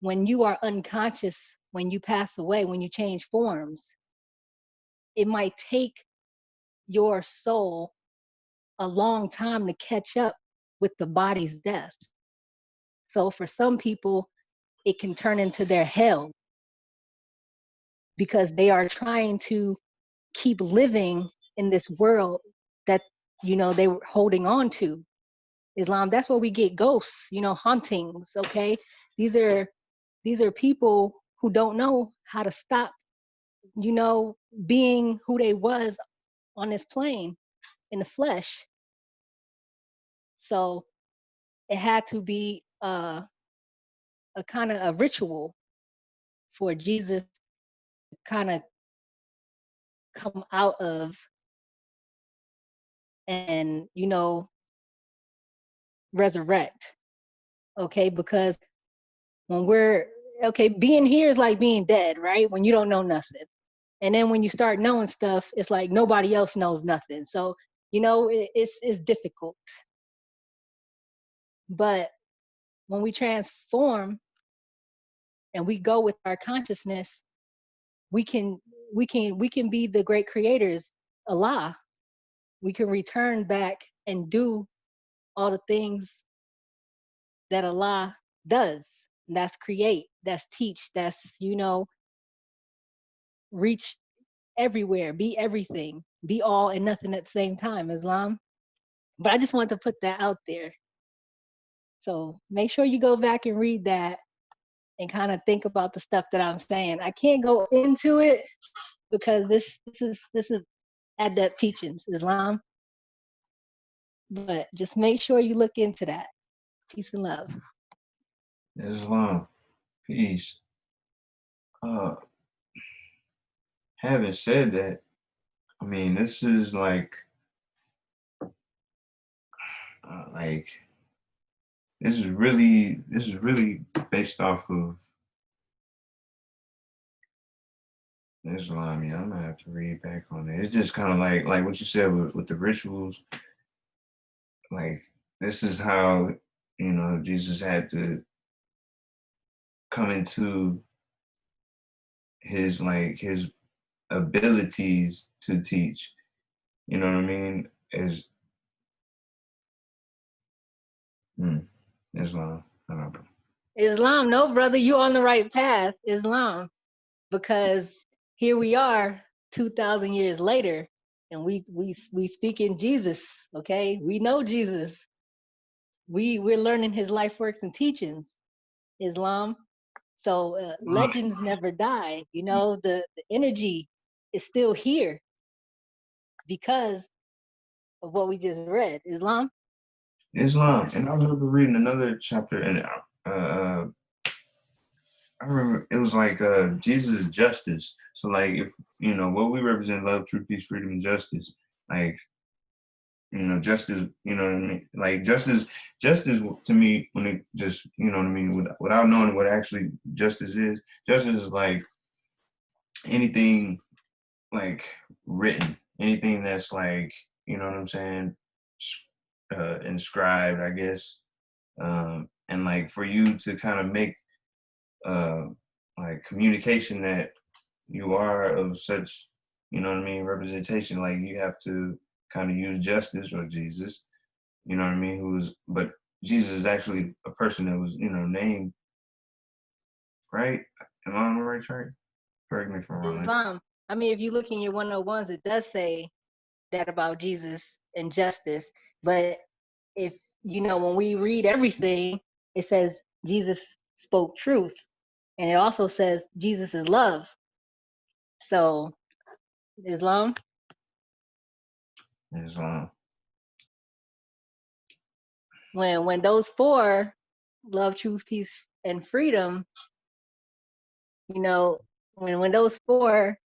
when you are unconscious, when you pass away, when you change forms, it might take your soul a long time to catch up with the body's death. So for some people, it can turn into their hell because they are trying to keep living in this world that, you know, they were holding on to. Islam, that's where we get ghosts, you know, hauntings, okay? These are people who don't know how to stop, you know, being who they was on this plane in the flesh. So it had to be a kind of a ritual for Jesus to kind of come out of and, you know, resurrect, okay? Because when we're, okay, being here is like being dead, right? When you don't know nothing. And then when you start knowing stuff, it's like nobody else knows nothing. So, you know, it's difficult. But when we transform and we go with our consciousness, we can be the great creators, Allah. We can return back and do all the things that Allah does. And that's create, that's teach, that's, you know, reach everywhere, be everything, be all and nothing at the same time, Islam. But I just want to put that out there. So make sure you go back and read that and kind of think about the stuff that I'm saying. I can't go into it because this is adept teachings, Islam. But just make sure you look into that. Peace and love. Islam, peace. Having said that, I mean, this is like this is really based off of Islam. Yeah, I'm gonna have to read back on it. It's just kind of like what you said with the rituals. Like this is how, you know, Jesus had to come into his abilities to teach. You know what I mean? Is Islam. I don't know. Islam, no, brother, you're on the right path, Islam. Because here we are 2,000 years later, and we speak in Jesus, okay? We know Jesus. We're learning his life works and teachings, Islam. So legends never die. You know, the energy is still here because of what we just read, Islam. Islam, and I remember reading another chapter, and I remember it was like Jesus' justice. So like, if you know what we represent, love, truth, peace, freedom, and justice. Like, you know, justice. You know what I mean? Like justice to me, when it just, you know what I mean, without knowing what actually justice is. Justice is like anything like written, anything that's like, you know what I'm saying, inscribed, I guess. And like for you to kind of make like communication that you are of such, you know what I mean, representation, like you have to kind of use justice or Jesus, you know what I mean, but Jesus is actually a person that was, you know, named, right? Am I on the right track? Correct me if I'm wrong. Islam. I mean, if you look in your 101s, it does say that about Jesus and justice. But if, you know, when we read everything, it says Jesus spoke truth. And it also says Jesus is love. So, Islam. Islam. When those four, love, truth, peace, and freedom, you know, when those four,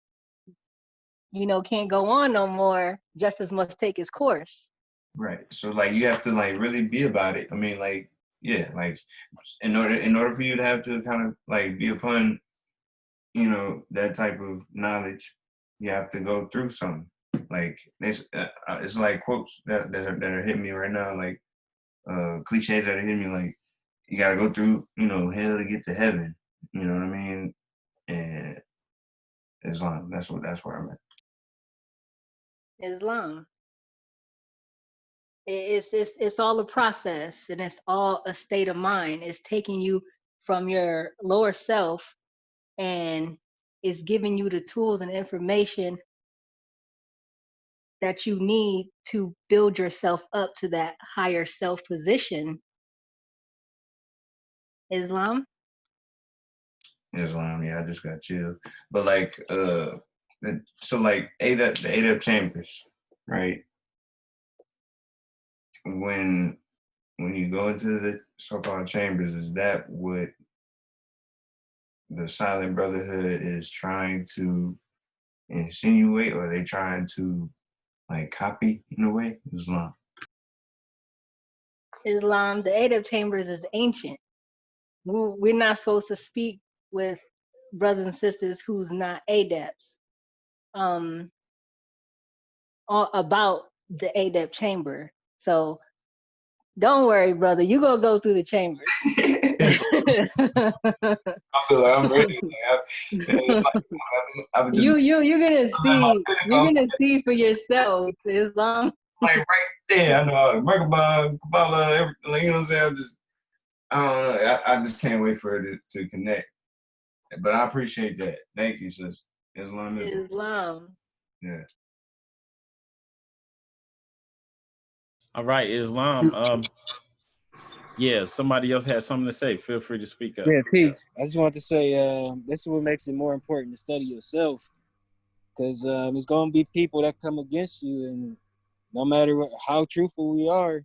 you know, can't go on no more, justice must take its course. Right. So like you have to like really be about it. I mean, like, yeah, like in order for you to have to kind of like be upon, you know, that type of knowledge, you have to go through something. Like it's like quotes that are hitting me right now, like cliches that are hitting me, like you gotta go through, you know, hell to get to heaven. You know what I mean? And Islam, that's where I'm at. Islam. It's all a process, and it's all a state of mind. It's taking you from your lower self, and it's giving you the tools and information that you need to build yourself up to that higher self position. Islam. Islam, yeah, I just got chill. But like, so like the 8 up chambers, right? When you go into the so-called chambers, is that what the Silent Brotherhood is trying to insinuate, or are they trying to like copy in a way? Islam. Islam, the 8 up chambers is ancient. We're not supposed to speak with brothers and sisters who's not adepts about the adept chamber. So don't worry, brother. You gonna go through the chambers. I feel like I'm ready. You're gonna see for yourself. Islam. Like right there, I know how to Merkabah, Kabbalah, everything. You know what I'm saying? I don't know. I just can't wait for it to connect. But I appreciate that. Thank you, sis. Islam. Yeah. All right, Islam. Yeah, somebody else has something to say. Feel free to speak up. Yeah, peace. I just want to say this is what makes it more important to study yourself, because it's going to be people that come against you, and no matter how truthful we are,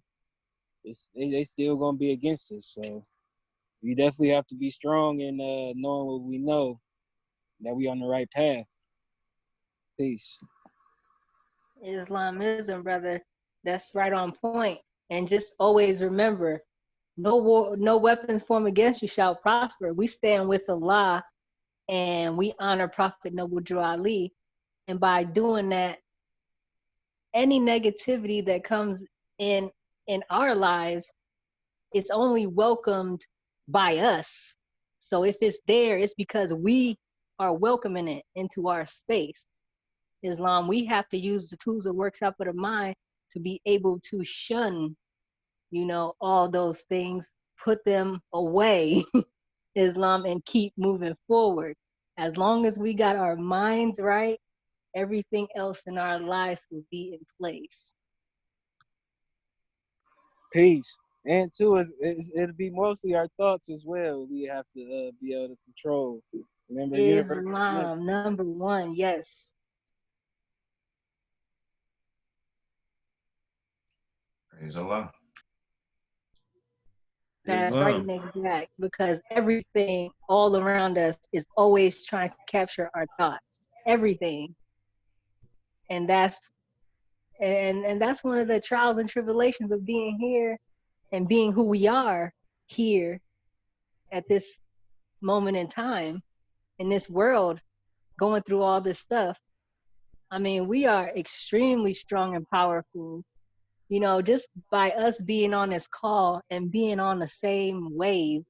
they still going to be against us. So we definitely have to be strong in knowing what we know, that we on the right path. Peace. Islamism, brother. That's right on point. And just always remember, no weapons formed against you shall prosper. We stand with Allah, and we honor Prophet Noble Drew Ali. And by doing that, any negativity that comes in our lives, it's only welcomed by us. So if it's there, it's because we are welcoming it into our space. Islam, we have to use the tools of workshop of the mind to be able to shun, all those things, put them away, Islam, and keep moving forward. As long as we got our minds right, everything else in our life will be in place. Peace. And two, it'll be mostly our thoughts as well. We have to be able to control. Remember, Islam, number one, yes. Praise Allah. That's right and exact, because everything all around us is always trying to capture our thoughts. Everything. And that's one of the trials and tribulations of being here and being who we are here at this moment in time, in this world, going through all this stuff. I mean, we are extremely strong and powerful, just by us being on this call and being on the same wave,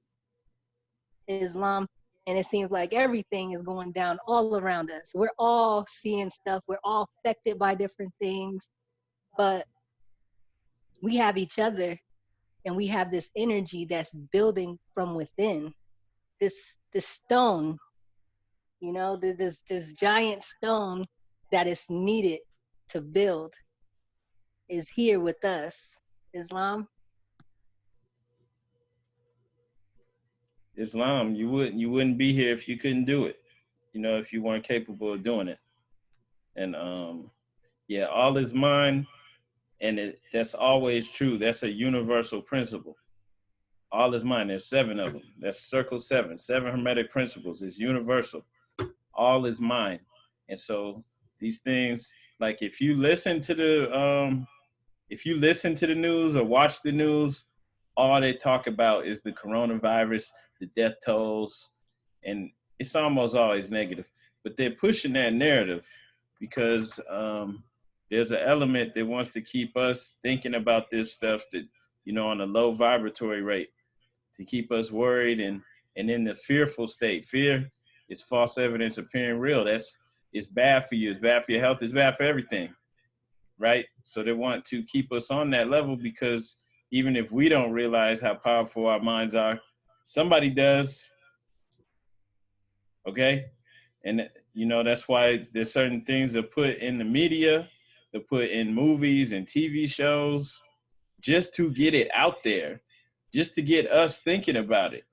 Islam. And it seems like everything is going down all around us. We're all seeing stuff. We're all affected by different things, but we have each other, and we have this energy that's building from within. This stone, this giant stone that is needed to build is here with us. Islam. Islam, you wouldn't be here if you couldn't do it. If you weren't capable of doing it. And yeah, all is mine, and that's always true. That's a universal principle. All is mine. There's 7 of them. That's circle 7. 7 hermetic principles. It's universal. All is mine. And so these things, like if you listen to the news or watch the news, all they talk about is the coronavirus, the death tolls, and it's almost always negative. But they're pushing that narrative because there's an element that wants to keep us thinking about this stuff that, on a low vibratory rate, to keep us worried and in the fearful state. Fear is false evidence appearing real. It's bad for you. It's bad for your health. It's bad for everything. right? So they want to keep us on that level, because even if we don't realize how powerful our minds are, somebody does, okay? And, you know, that's why there's certain things that put in the media, they put in movies and TV shows, just to get it out there, just to get us thinking about it.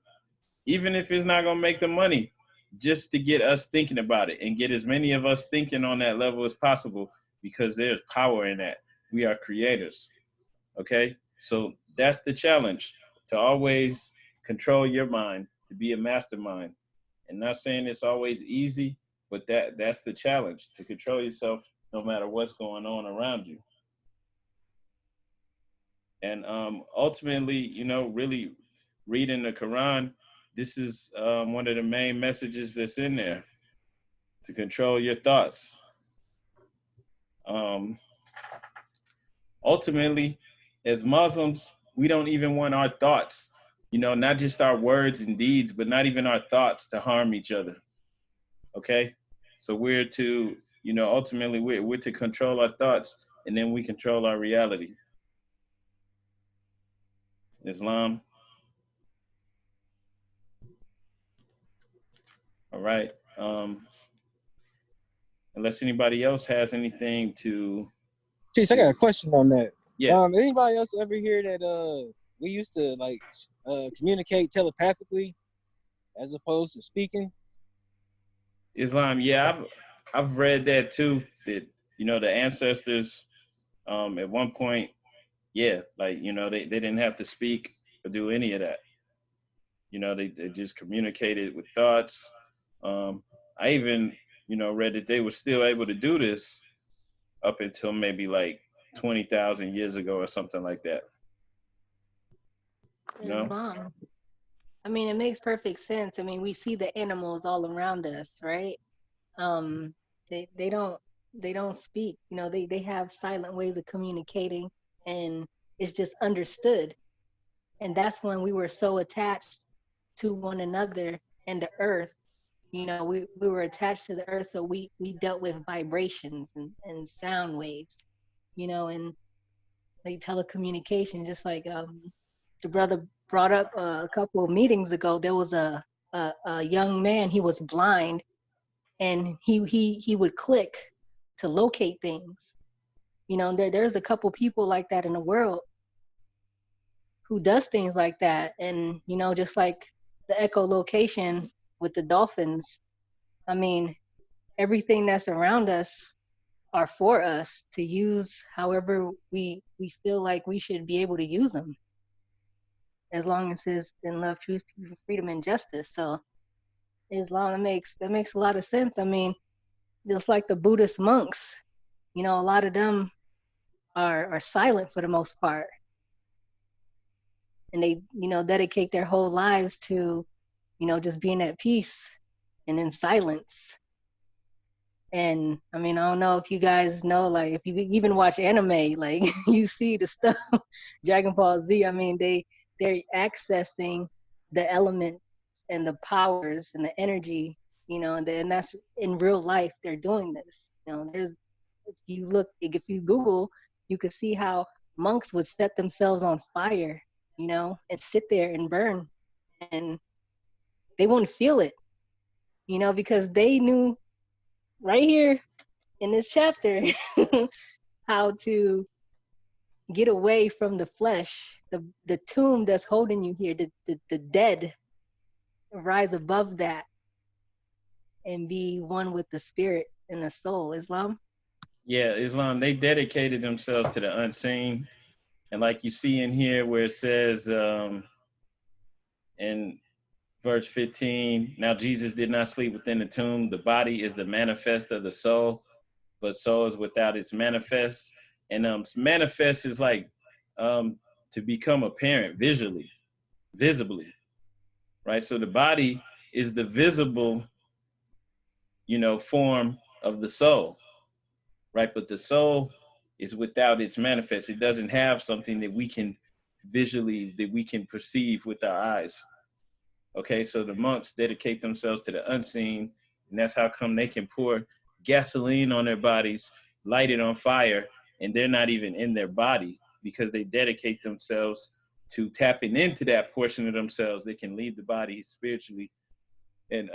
Even if it's not gonna make the money, just to get us thinking about it and get as many of us thinking on that level as possible, because there's power in that. We are creators, okay? So that's the challenge, to always control your mind, to be a mastermind. And not saying it's always easy, but that's the challenge, to control yourself no matter what's going on around you. And ultimately, you know, really reading the Quran, this is one of the main messages that's in there, to control your thoughts. Ultimately, as Muslims, we don't even want our thoughts, you know, not just our words and deeds, but not even our thoughts to harm each other. Okay? So we're to, you know, ultimately we're to control our thoughts, and then we control our reality. Islam. All right. Unless anybody else has anything to. Jeez, I got a question on that. Yeah. Anybody else ever hear that we used to like communicate telepathically as opposed to speaking? Islam, yeah, I've read that too. That, you know, the ancestors at one point, yeah, like, you know, they didn't have to speak or do any of that. You know, they just communicated with thoughts. I even, you know, read that they were still able to do this up until maybe like 20,000 years ago or something like that. You know? Islam. I mean, it makes perfect sense. I mean, we see the animals all around us, right? They don't speak. You know, they have silent ways of communicating, and it's just understood. And that's when we were so attached to one another and the earth. You know, we were attached to the earth, so we dealt with vibrations and sound waves, you know, and like telecommunication, just like the brother brought up a couple of meetings ago. There was a young man, he was blind, and he would click to locate things. You know, there's a couple people like that in the world who does things like that. And, you know, just like the echolocation with the dolphins, I mean, everything that's around us are for us to use however we feel like we should be able to use them, as long as it's in love, truth, freedom, and justice. So Islam, that makes a lot of sense. I mean, just like the Buddhist monks, you know, a lot of them are silent for the most part, and they, you know, dedicate their whole lives to, you know, just being at peace and in silence. And I mean, I don't know if you guys know, like, if you even watch anime, like you see the stuff, Dragon Ball Z. I mean, they're accessing the elements and the powers and the energy, you know, and that's in real life. They're doing this. You know, if you Google, you could see how monks would set themselves on fire, you know, and sit there and burn, and they wouldn't feel it, you know, because they knew right here in this chapter how to get away from the flesh, the tomb that's holding you here, the dead, rise above that and be one with the spirit and the soul. Islam? Yeah, Islam, they dedicated themselves to the unseen. And like you see in here where it says in verse 15, now Jesus did not sleep within the tomb. The body is the manifest of the soul, but soul is without its manifest. And manifest is like to become apparent visually, visibly, right? So the body is the visible, you know, form of the soul, right? But the soul is without its manifest. It doesn't have something that we can visually, that we can perceive with our eyes. Okay, so the monks dedicate themselves to the unseen, and that's how come they can pour gasoline on their bodies, light it on fire, and they're not even in their body because they dedicate themselves to tapping into that portion of themselves. They can leave the body spiritually. And,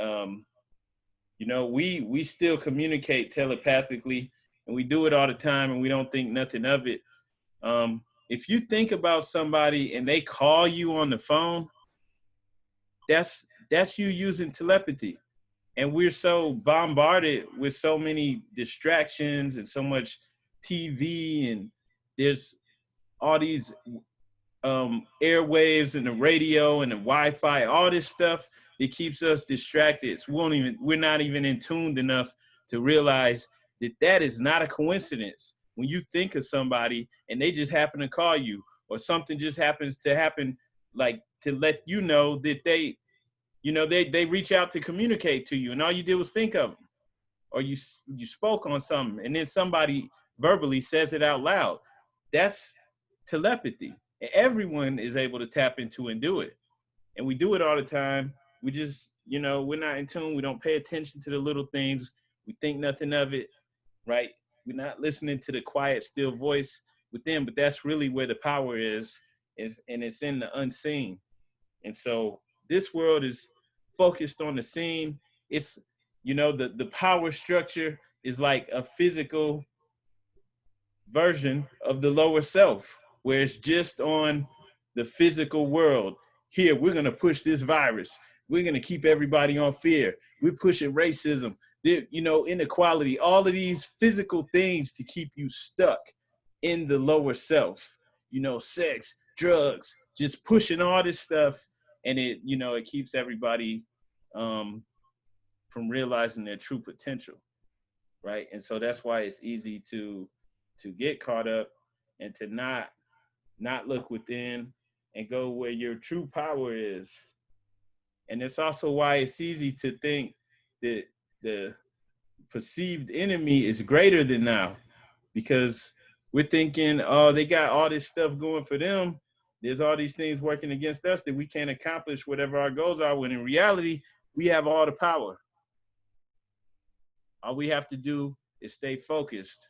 you know, we still communicate telepathically, and we do it all the time, and we don't think nothing of it. If you think about somebody and they call you on the phone, that's you using telepathy. And we're so bombarded with so many distractions and so much TV, and there's all these airwaves and the radio and the Wi-Fi, all this stuff, it keeps us distracted. So we're not even in tuned enough to realize that is not a coincidence. When you think of somebody and they just happen to call you, or something just happens to happen, like to let you know that they reach out to communicate to you, and all you did was think of them, or you spoke on something, and then somebody verbally says it out loud. That's telepathy. Everyone is able to tap into and do it. And we do it all the time. We just, we're not in tune. We don't pay attention to the little things. We think nothing of it, right? We're not listening to the quiet, still voice within, but that's really where the power is, and it's in the unseen. And so this world is focused on the seen. It's, the power structure is like a physical version of the lower self, where it's just on the physical world. Here, we're going to push this virus. We're going to keep everybody on fear. We're pushing racism, inequality, all of these physical things to keep you stuck in the lower self, sex, drugs, just pushing all this stuff. And it keeps everybody from realizing their true potential, right? And so that's why it's easy to get caught up and to not look within and go where your true power is. And it's also why it's easy to think that the perceived enemy is greater than now, because we're thinking, oh, they got all this stuff going for them. There's all these things working against us that we can't accomplish whatever our goals are, when in reality, we have all the power. All we have to do is stay focused,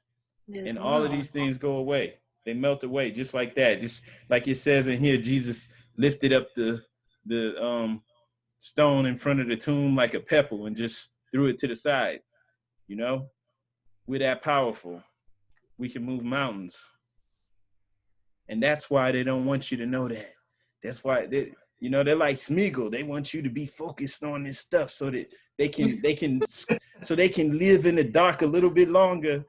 and all of these things go away. They melt away just like that. Just like it says in here, Jesus lifted up the stone in front of the tomb like a pebble and just threw it to the side. We're that powerful. We can move mountains. And that's why they don't want you to know that. That's why they're like Smeagol. They want you to be focused on this stuff so that they can so they can live in the dark a little bit longer,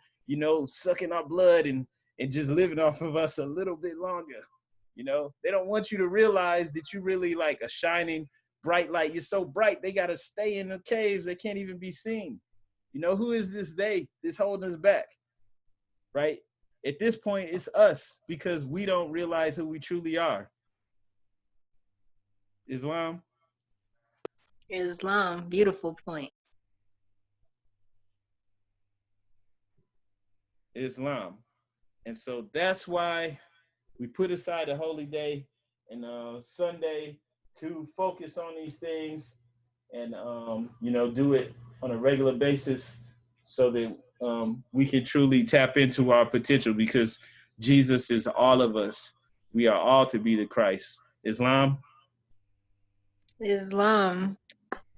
sucking our blood and just living off of us a little bit longer. They don't want you to realize that you really like a shining bright light. You're so bright, they got to stay in the caves. They can't even be seen. Who is this they that's holding us back, right? At this point, it's us, because we don't realize who we truly are. Islam, beautiful point. Islam. And so that's why we put aside a holy day and Sunday to focus on these things and, do it on a regular basis so that we can truly tap into our potential, because Jesus is all of us. We are all to be the Christ. Islam,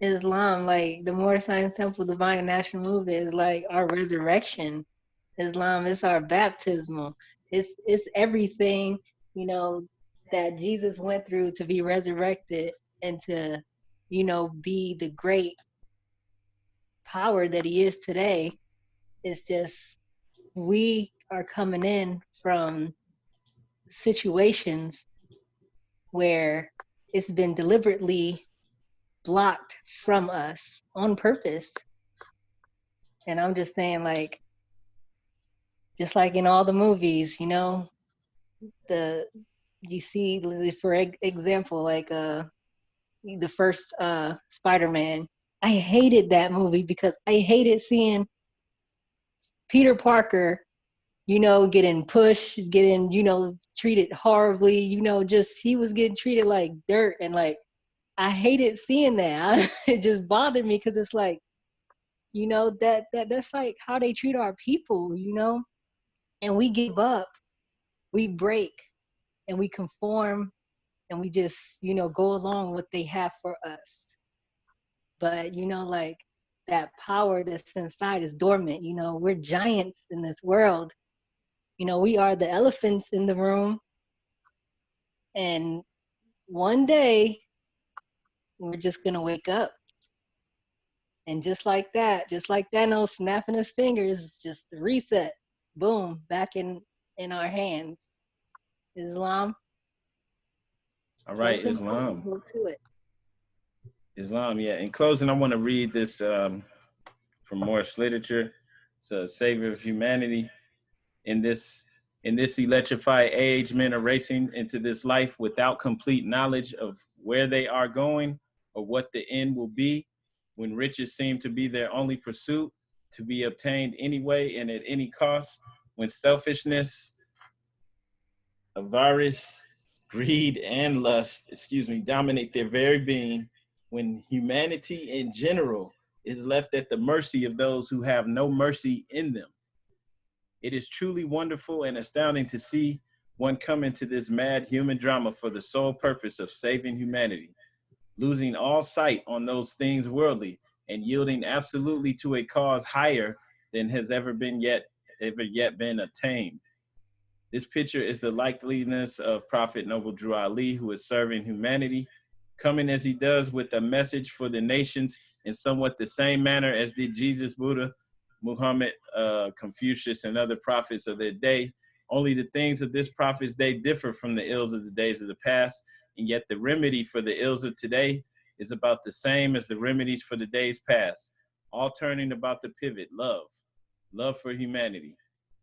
like the Moorish Science Temple Divine and National Movement is like our resurrection. Islam is our baptismal. It's everything, that Jesus went through to be resurrected and to, be the great power that he is today. It's just, we are coming in from situations where it's been deliberately blocked from us on purpose. And I'm just saying, like, just like in all the movies, you see, for example, like the first Spider-Man. I hated that movie because I hated seeing Peter Parker, getting pushed, getting, treated horribly, just he was getting treated like dirt, and like I hated seeing that. It just bothered me because it's like, that's like how they treat our people, and we give up, we break, and we conform, and we just, go along with what they have for us. But, like that power that's inside is dormant. We're giants in this world. We are the elephants in the room. And one day, we're just going to wake up. And just like Thanos snapping his fingers, just reset, boom, back in our hands. Islam. All right, So Islam. go to it. Islam, yeah. In closing, I want to read this from Moorish literature. It's a savior of humanity. In this electrified age, men are racing into this life without complete knowledge of where they are going or what the end will be. When riches seem to be their only pursuit, to be obtained anyway and at any cost. When selfishness, avarice, greed, and lust, dominate their very being. When humanity in general is left at the mercy of those who have no mercy in them. It is truly wonderful and astounding to see one come into this mad human drama for the sole purpose of saving humanity, losing all sight on those things worldly and yielding absolutely to a cause higher than has ever yet been attained. This picture is the likeliness of Prophet Noble Drew Ali, who is serving humanity, coming as he does with a message for the nations in somewhat the same manner as did Jesus, Buddha, Muhammad, Confucius, and other prophets of their day. Only the things of this prophet's day differ from the ills of the days of the past, and yet the remedy for the ills of today is about the same as the remedies for the days past, all turning about the pivot, love for humanity.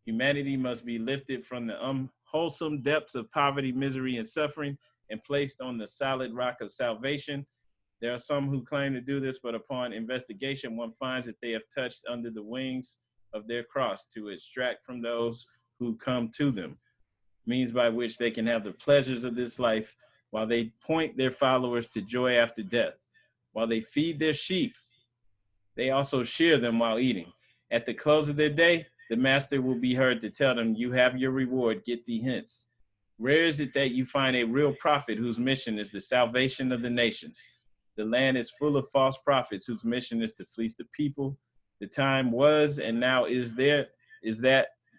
Humanity must be lifted from the unwholesome depths of poverty, misery, and suffering and placed on the solid rock of salvation. There are some who claim to do this, but upon investigation, one finds that they have touched under the wings of their cross to extract from those who come to them means by which they can have the pleasures of this life while they point their followers to joy after death. While they feed their sheep, they also shear them while eating. At the close of their day, the master will be heard to tell them, "You have your reward, get thee hence." Rare is it that you find a real prophet whose mission is the salvation of the nations. The land is full of false prophets whose mission is to fleece the people. The time was and now is that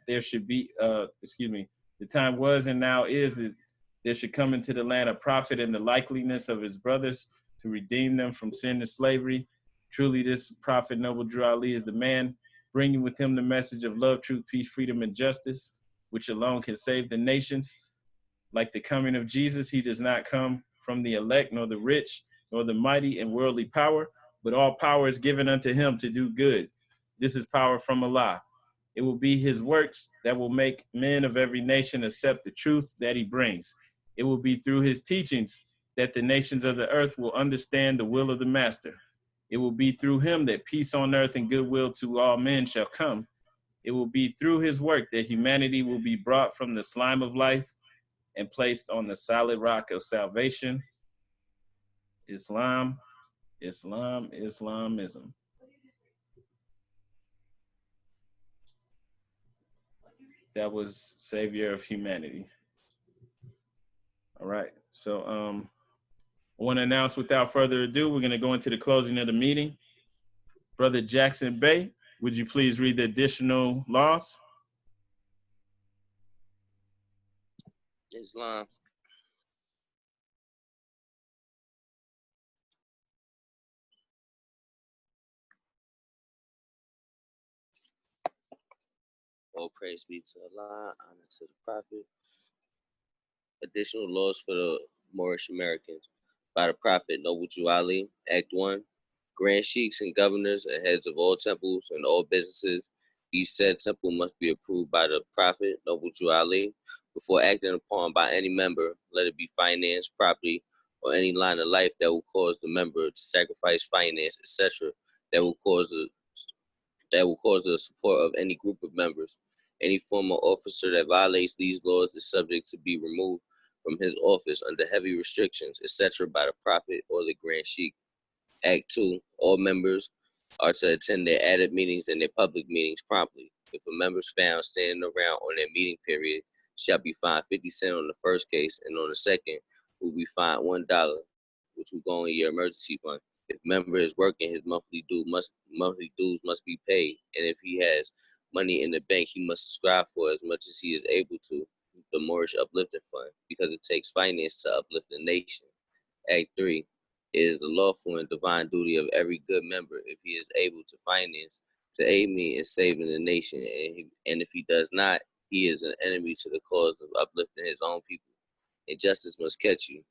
there should be, the time was and now is that there should come into the land a prophet in the likeliness of his brothers to redeem them from sin and slavery. Truly, this prophet, Noble Drew Ali, is the man, bringing with him the message of love, truth, peace, freedom, and justice, which alone can save the nations. Like the coming of Jesus, he does not come from the elect, nor the rich, nor the mighty and worldly power, but all power is given unto him to do good. This is power from Allah. It will be his works that will make men of every nation accept the truth that he brings. It will be through his teachings that the nations of the earth will understand the will of the master. It will be through him that peace on earth and goodwill to all men shall come. It will be through his work that humanity will be brought from the slime of life and placed on the solid rock of salvation. Islam, Islam, Islamism. That was Savior of Humanity. All right, so I want to announce without further ado, we're going to go into the closing of the meeting. Brother Jackson Bey, would you please read the additional laws? Islam. All praise be to Allah, honor to the Prophet. Additional laws for the Moorish Americans by the Prophet Noble Drew Ali. Act 1. Grand sheikhs and governors are heads of all temples and all businesses. Each said temple must be approved by the Prophet Noble Drew Ali before acting upon by any member, let it be finance, property, or any line of life that will cause the member to sacrifice finance, etc., that will cause the support of any group of members. Any former officer that violates these laws is subject to be removed from his office under heavy restrictions, etc., by the Prophet or the Grand Sheikh. Act 2. All members are to attend their added meetings and their public meetings promptly. If a member is found standing around on their meeting period, shall be fined 50 cents on the first case, and on the second will be fined $1, which will go in your emergency fund. If member is working, his monthly dues must be paid, and if he has money in the bank, he must subscribe for as much as he is able to the Moorish Uplifting Fund, because it takes finance to uplift the nation. Act 3. It is the lawful and divine duty of every good member, if he is able to finance, to aid me in saving the nation, and if he does not, he is an enemy to the cause of uplifting his own people. And justice must catch you.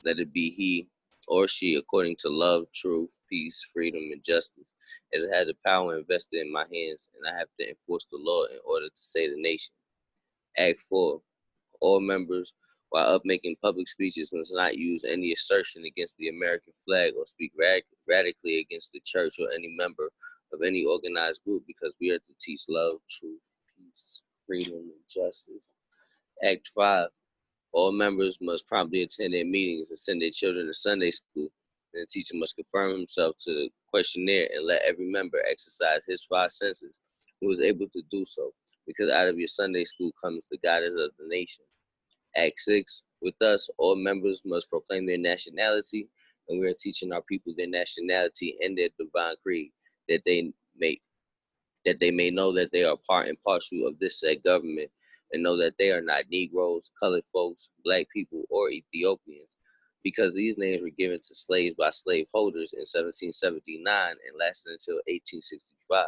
Let it be he or she according to love, truth, peace, freedom, and justice, as I have the power invested in my hands, and I have to enforce the law in order to save the nation. Act 4. All members, while up making public speeches, must not use any assertion against the American flag or speak radically against the church or any member of any organized group, because we are to teach love, truth, peace, freedom, and justice. Act 5. All members must promptly attend their meetings and send their children to Sunday school. And the teacher must confirm himself to the questionnaire and let every member exercise his 5 senses who is able to do so, because out of your Sunday school comes the guidance of the nation. Act 6. With us, all members must proclaim their nationality, and we are teaching our people their nationality and their divine creed, that they may know that they are part and parcel of this said government, and know that they are not Negroes, colored folks, black people, or Ethiopians, because these names were given to slaves by slaveholders in 1779 and lasted until 1865,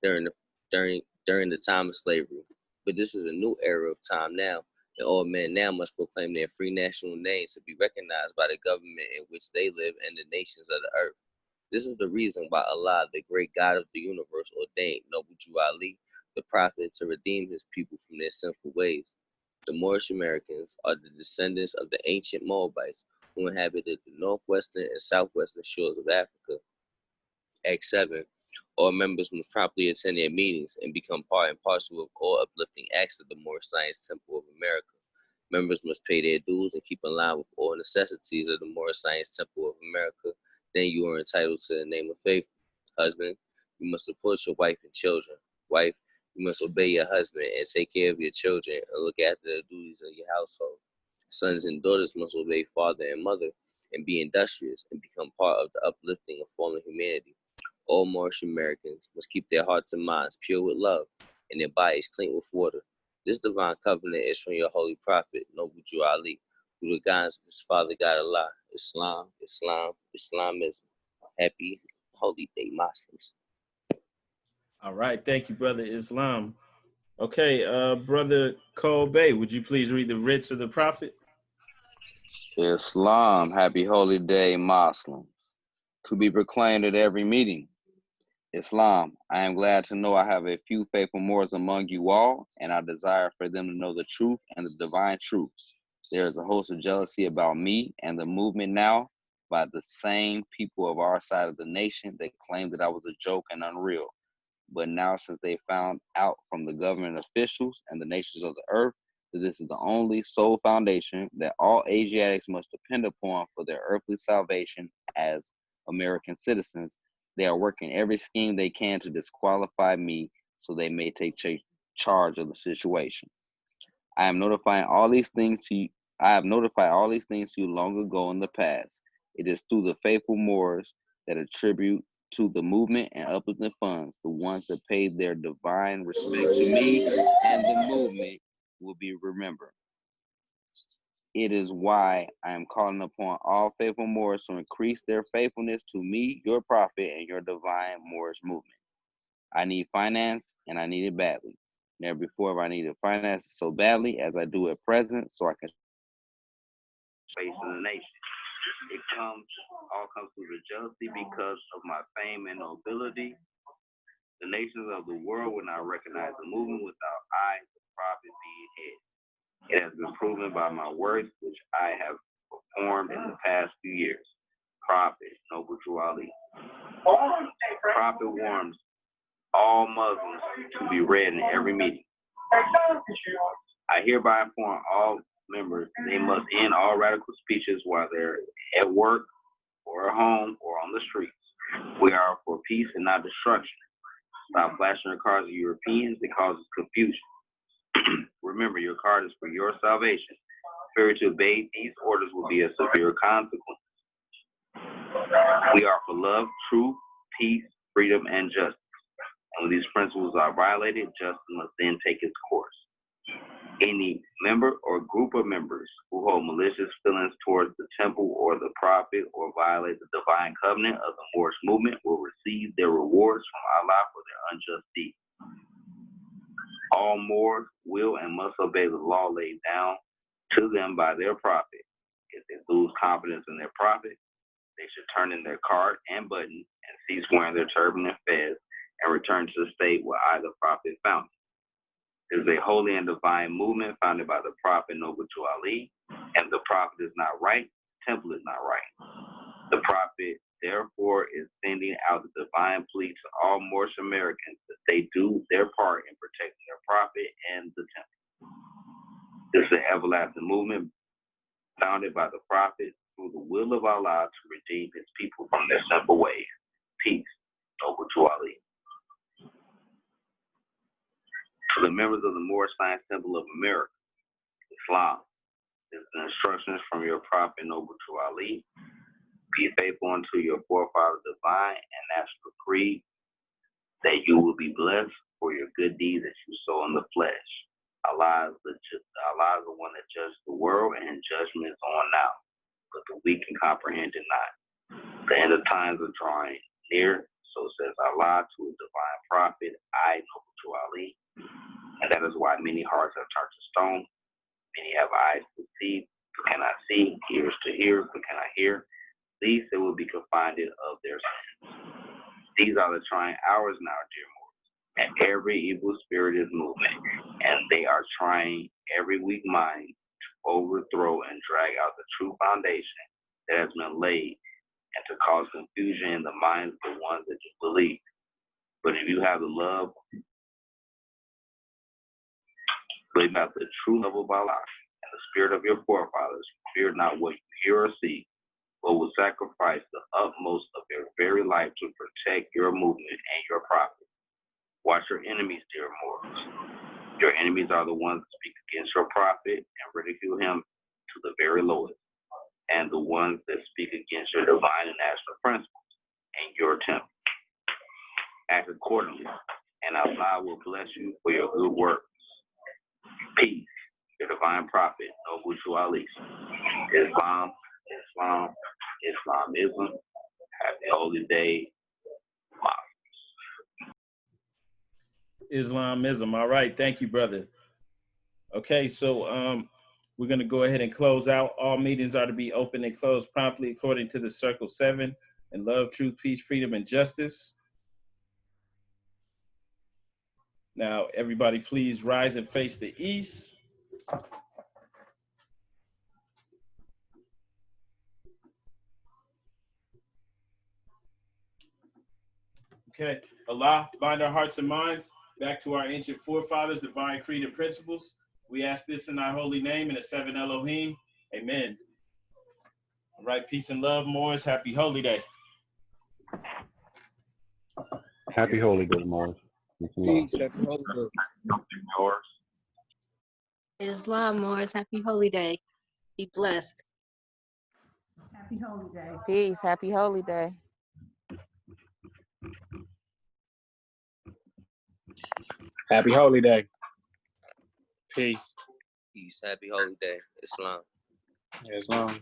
during the time of slavery. But this is a new era of time now, and all men now must proclaim their free national names to be recognized by the government in which they live and the nations of the earth. This is the reason why Allah, the great God of the universe, ordained Noble Jew Ali, the prophet, to redeem his people from their sinful ways. The Moorish Americans are the descendants of the ancient Moabites who inhabited the northwestern and southwestern shores of Africa. Act 7. All members must promptly attend their meetings and become part and parcel of all uplifting acts of the Moorish Science Temple of America. Members must pay their dues and keep in line with all necessities of the Moorish Science Temple of America. Then you are entitled to the name of faith. Husband, you must support your wife and children. Wife, you must obey your husband and take care of your children and look after the duties of your household. Sons and daughters must obey father and mother and be industrious and become part of the uplifting of fallen humanity. All Moorish Americans must keep their hearts and minds pure with love and their bodies clean with water. This divine covenant is from your holy prophet, Noble Jew Ali, through the guidance of his father God Allah. Islam, Islamism. Happy Holy Day, Muslims. All right, thank you, Brother Islam. Okay, Brother Kobe, would you please read the writs of the prophet? Islam, happy holy day, Muslims. To be proclaimed at every meeting. Islam, I am glad to know I have a few faithful Moors among you all, and I desire for them to know the truth and the divine truth. There is a host of jealousy about me and the movement now by the same people of our side of the nation that claimed that I was a joke and unreal. But now, since they found out from the government officials and the nations of the earth that this is the only sole foundation that all Asiatics must depend upon for their earthly salvation as American citizens, they are working every scheme they can to disqualify me so they may take charge of the situation. I have notified all these things to you long ago in the past. It is through the faithful Moors that attribute to the movement and uplifting funds, the ones that paid their divine respect to me and the movement will be remembered. It is why I am calling upon all faithful Moors to increase their faithfulness to me, your prophet, and your divine Moorish movement. I need finance, and I need it badly. Never before have I needed finance so badly as I do at present, so I can face in the nation. It all comes through the jealousy because of my fame and nobility. The nations of the world will not recognize the movement without I, the prophet, being head. It has been proven by my words, which I have performed in the past few years. Prophet, Noble Jew Ali. Prophet warns all Muslims to be read in every meeting. I hereby inform all members they must end all radical speeches while they're at work or at home or on the streets. We are for peace and not destruction. Stop flashing your cards at Europeans. It causes confusion. Remember, your card is for your salvation. Failure to obey these orders will be a severe consequence. We are for love, truth, peace, freedom, and justice. And when these principles are violated, justice must then take its course. Any member or group of members who hold malicious feelings towards the temple or the prophet or violate the divine covenant of the Moorish movement will receive their rewards from Allah for their unjust deeds. All Moors will and must obey the law laid down to them by their prophet. If they lose confidence in their prophet, they should turn in their card and button and cease wearing their turban and fez and return to the state where either prophet found it. It is a holy and divine movement founded by the prophet noble to Ali, and the prophet is not right, the temple is not right. The prophet, therefore, is sending out the divine plea to all Moorish Americans that they do their part in protecting their prophet and the temple. This is an everlasting movement founded by the prophet through the will of Allah to redeem his people from their simple ways. Peace, noble to Ali. To the members of the Moorish Science Temple of America, Islam is the instructions from your prophet noble to Ali. Be faithful unto your forefathers' divine and natural creed, that you will be blessed for your good deeds that you sow in the flesh. Allah is the one that judges the world, and judgment is on now, but the weak can comprehend it not. The end of times are drawing near, so says Allah to his divine prophet, I noble to Ali. And that is why many hearts have turned to stone. Many have eyes to see, but cannot see, ears to hear, but cannot hear. These they will be confined of their sins. These are the trying hours now, dear Moors, and every evil spirit is moving, and they are trying every weak mind to overthrow and drag out the true foundation that has been laid, and to cause confusion in the minds of the ones that you believe. But if you have the love, but if you have the true love of Allah and the spirit of your forefathers, fear not what you hear or see, but will sacrifice the utmost of your very life to protect your movement and your prophet. Watch your enemies, dear Moors. Your enemies are the ones that speak against your prophet and ridicule him to the very lowest, and the ones that speak against your divine and national principles and your temple. Act accordingly, and Allah will bless you for your good works. Peace, your divine prophet, noble to Ali. Islam, Islamism, happy holy day. Islamism. All right. Thank you, brother. Okay, so we're going to go ahead and close out. All meetings are to be open and closed promptly according to the Circle 7 and love, truth, peace, freedom, and justice. Now, everybody, please rise and face the east. Okay, Allah, bind our hearts and minds back to our ancient forefathers, divine creed and principles. We ask this in thy holy name in the 7 Elohim. Amen. All right, peace and love, Moors. Happy holy day. Happy holy day, Moors. Peace, happy holy day. Islam, Moors, happy holy day. Be blessed. Happy holy day. Peace. Happy holy day. Happy holy day. Peace. Peace. Happy holy day. Islam. Islam.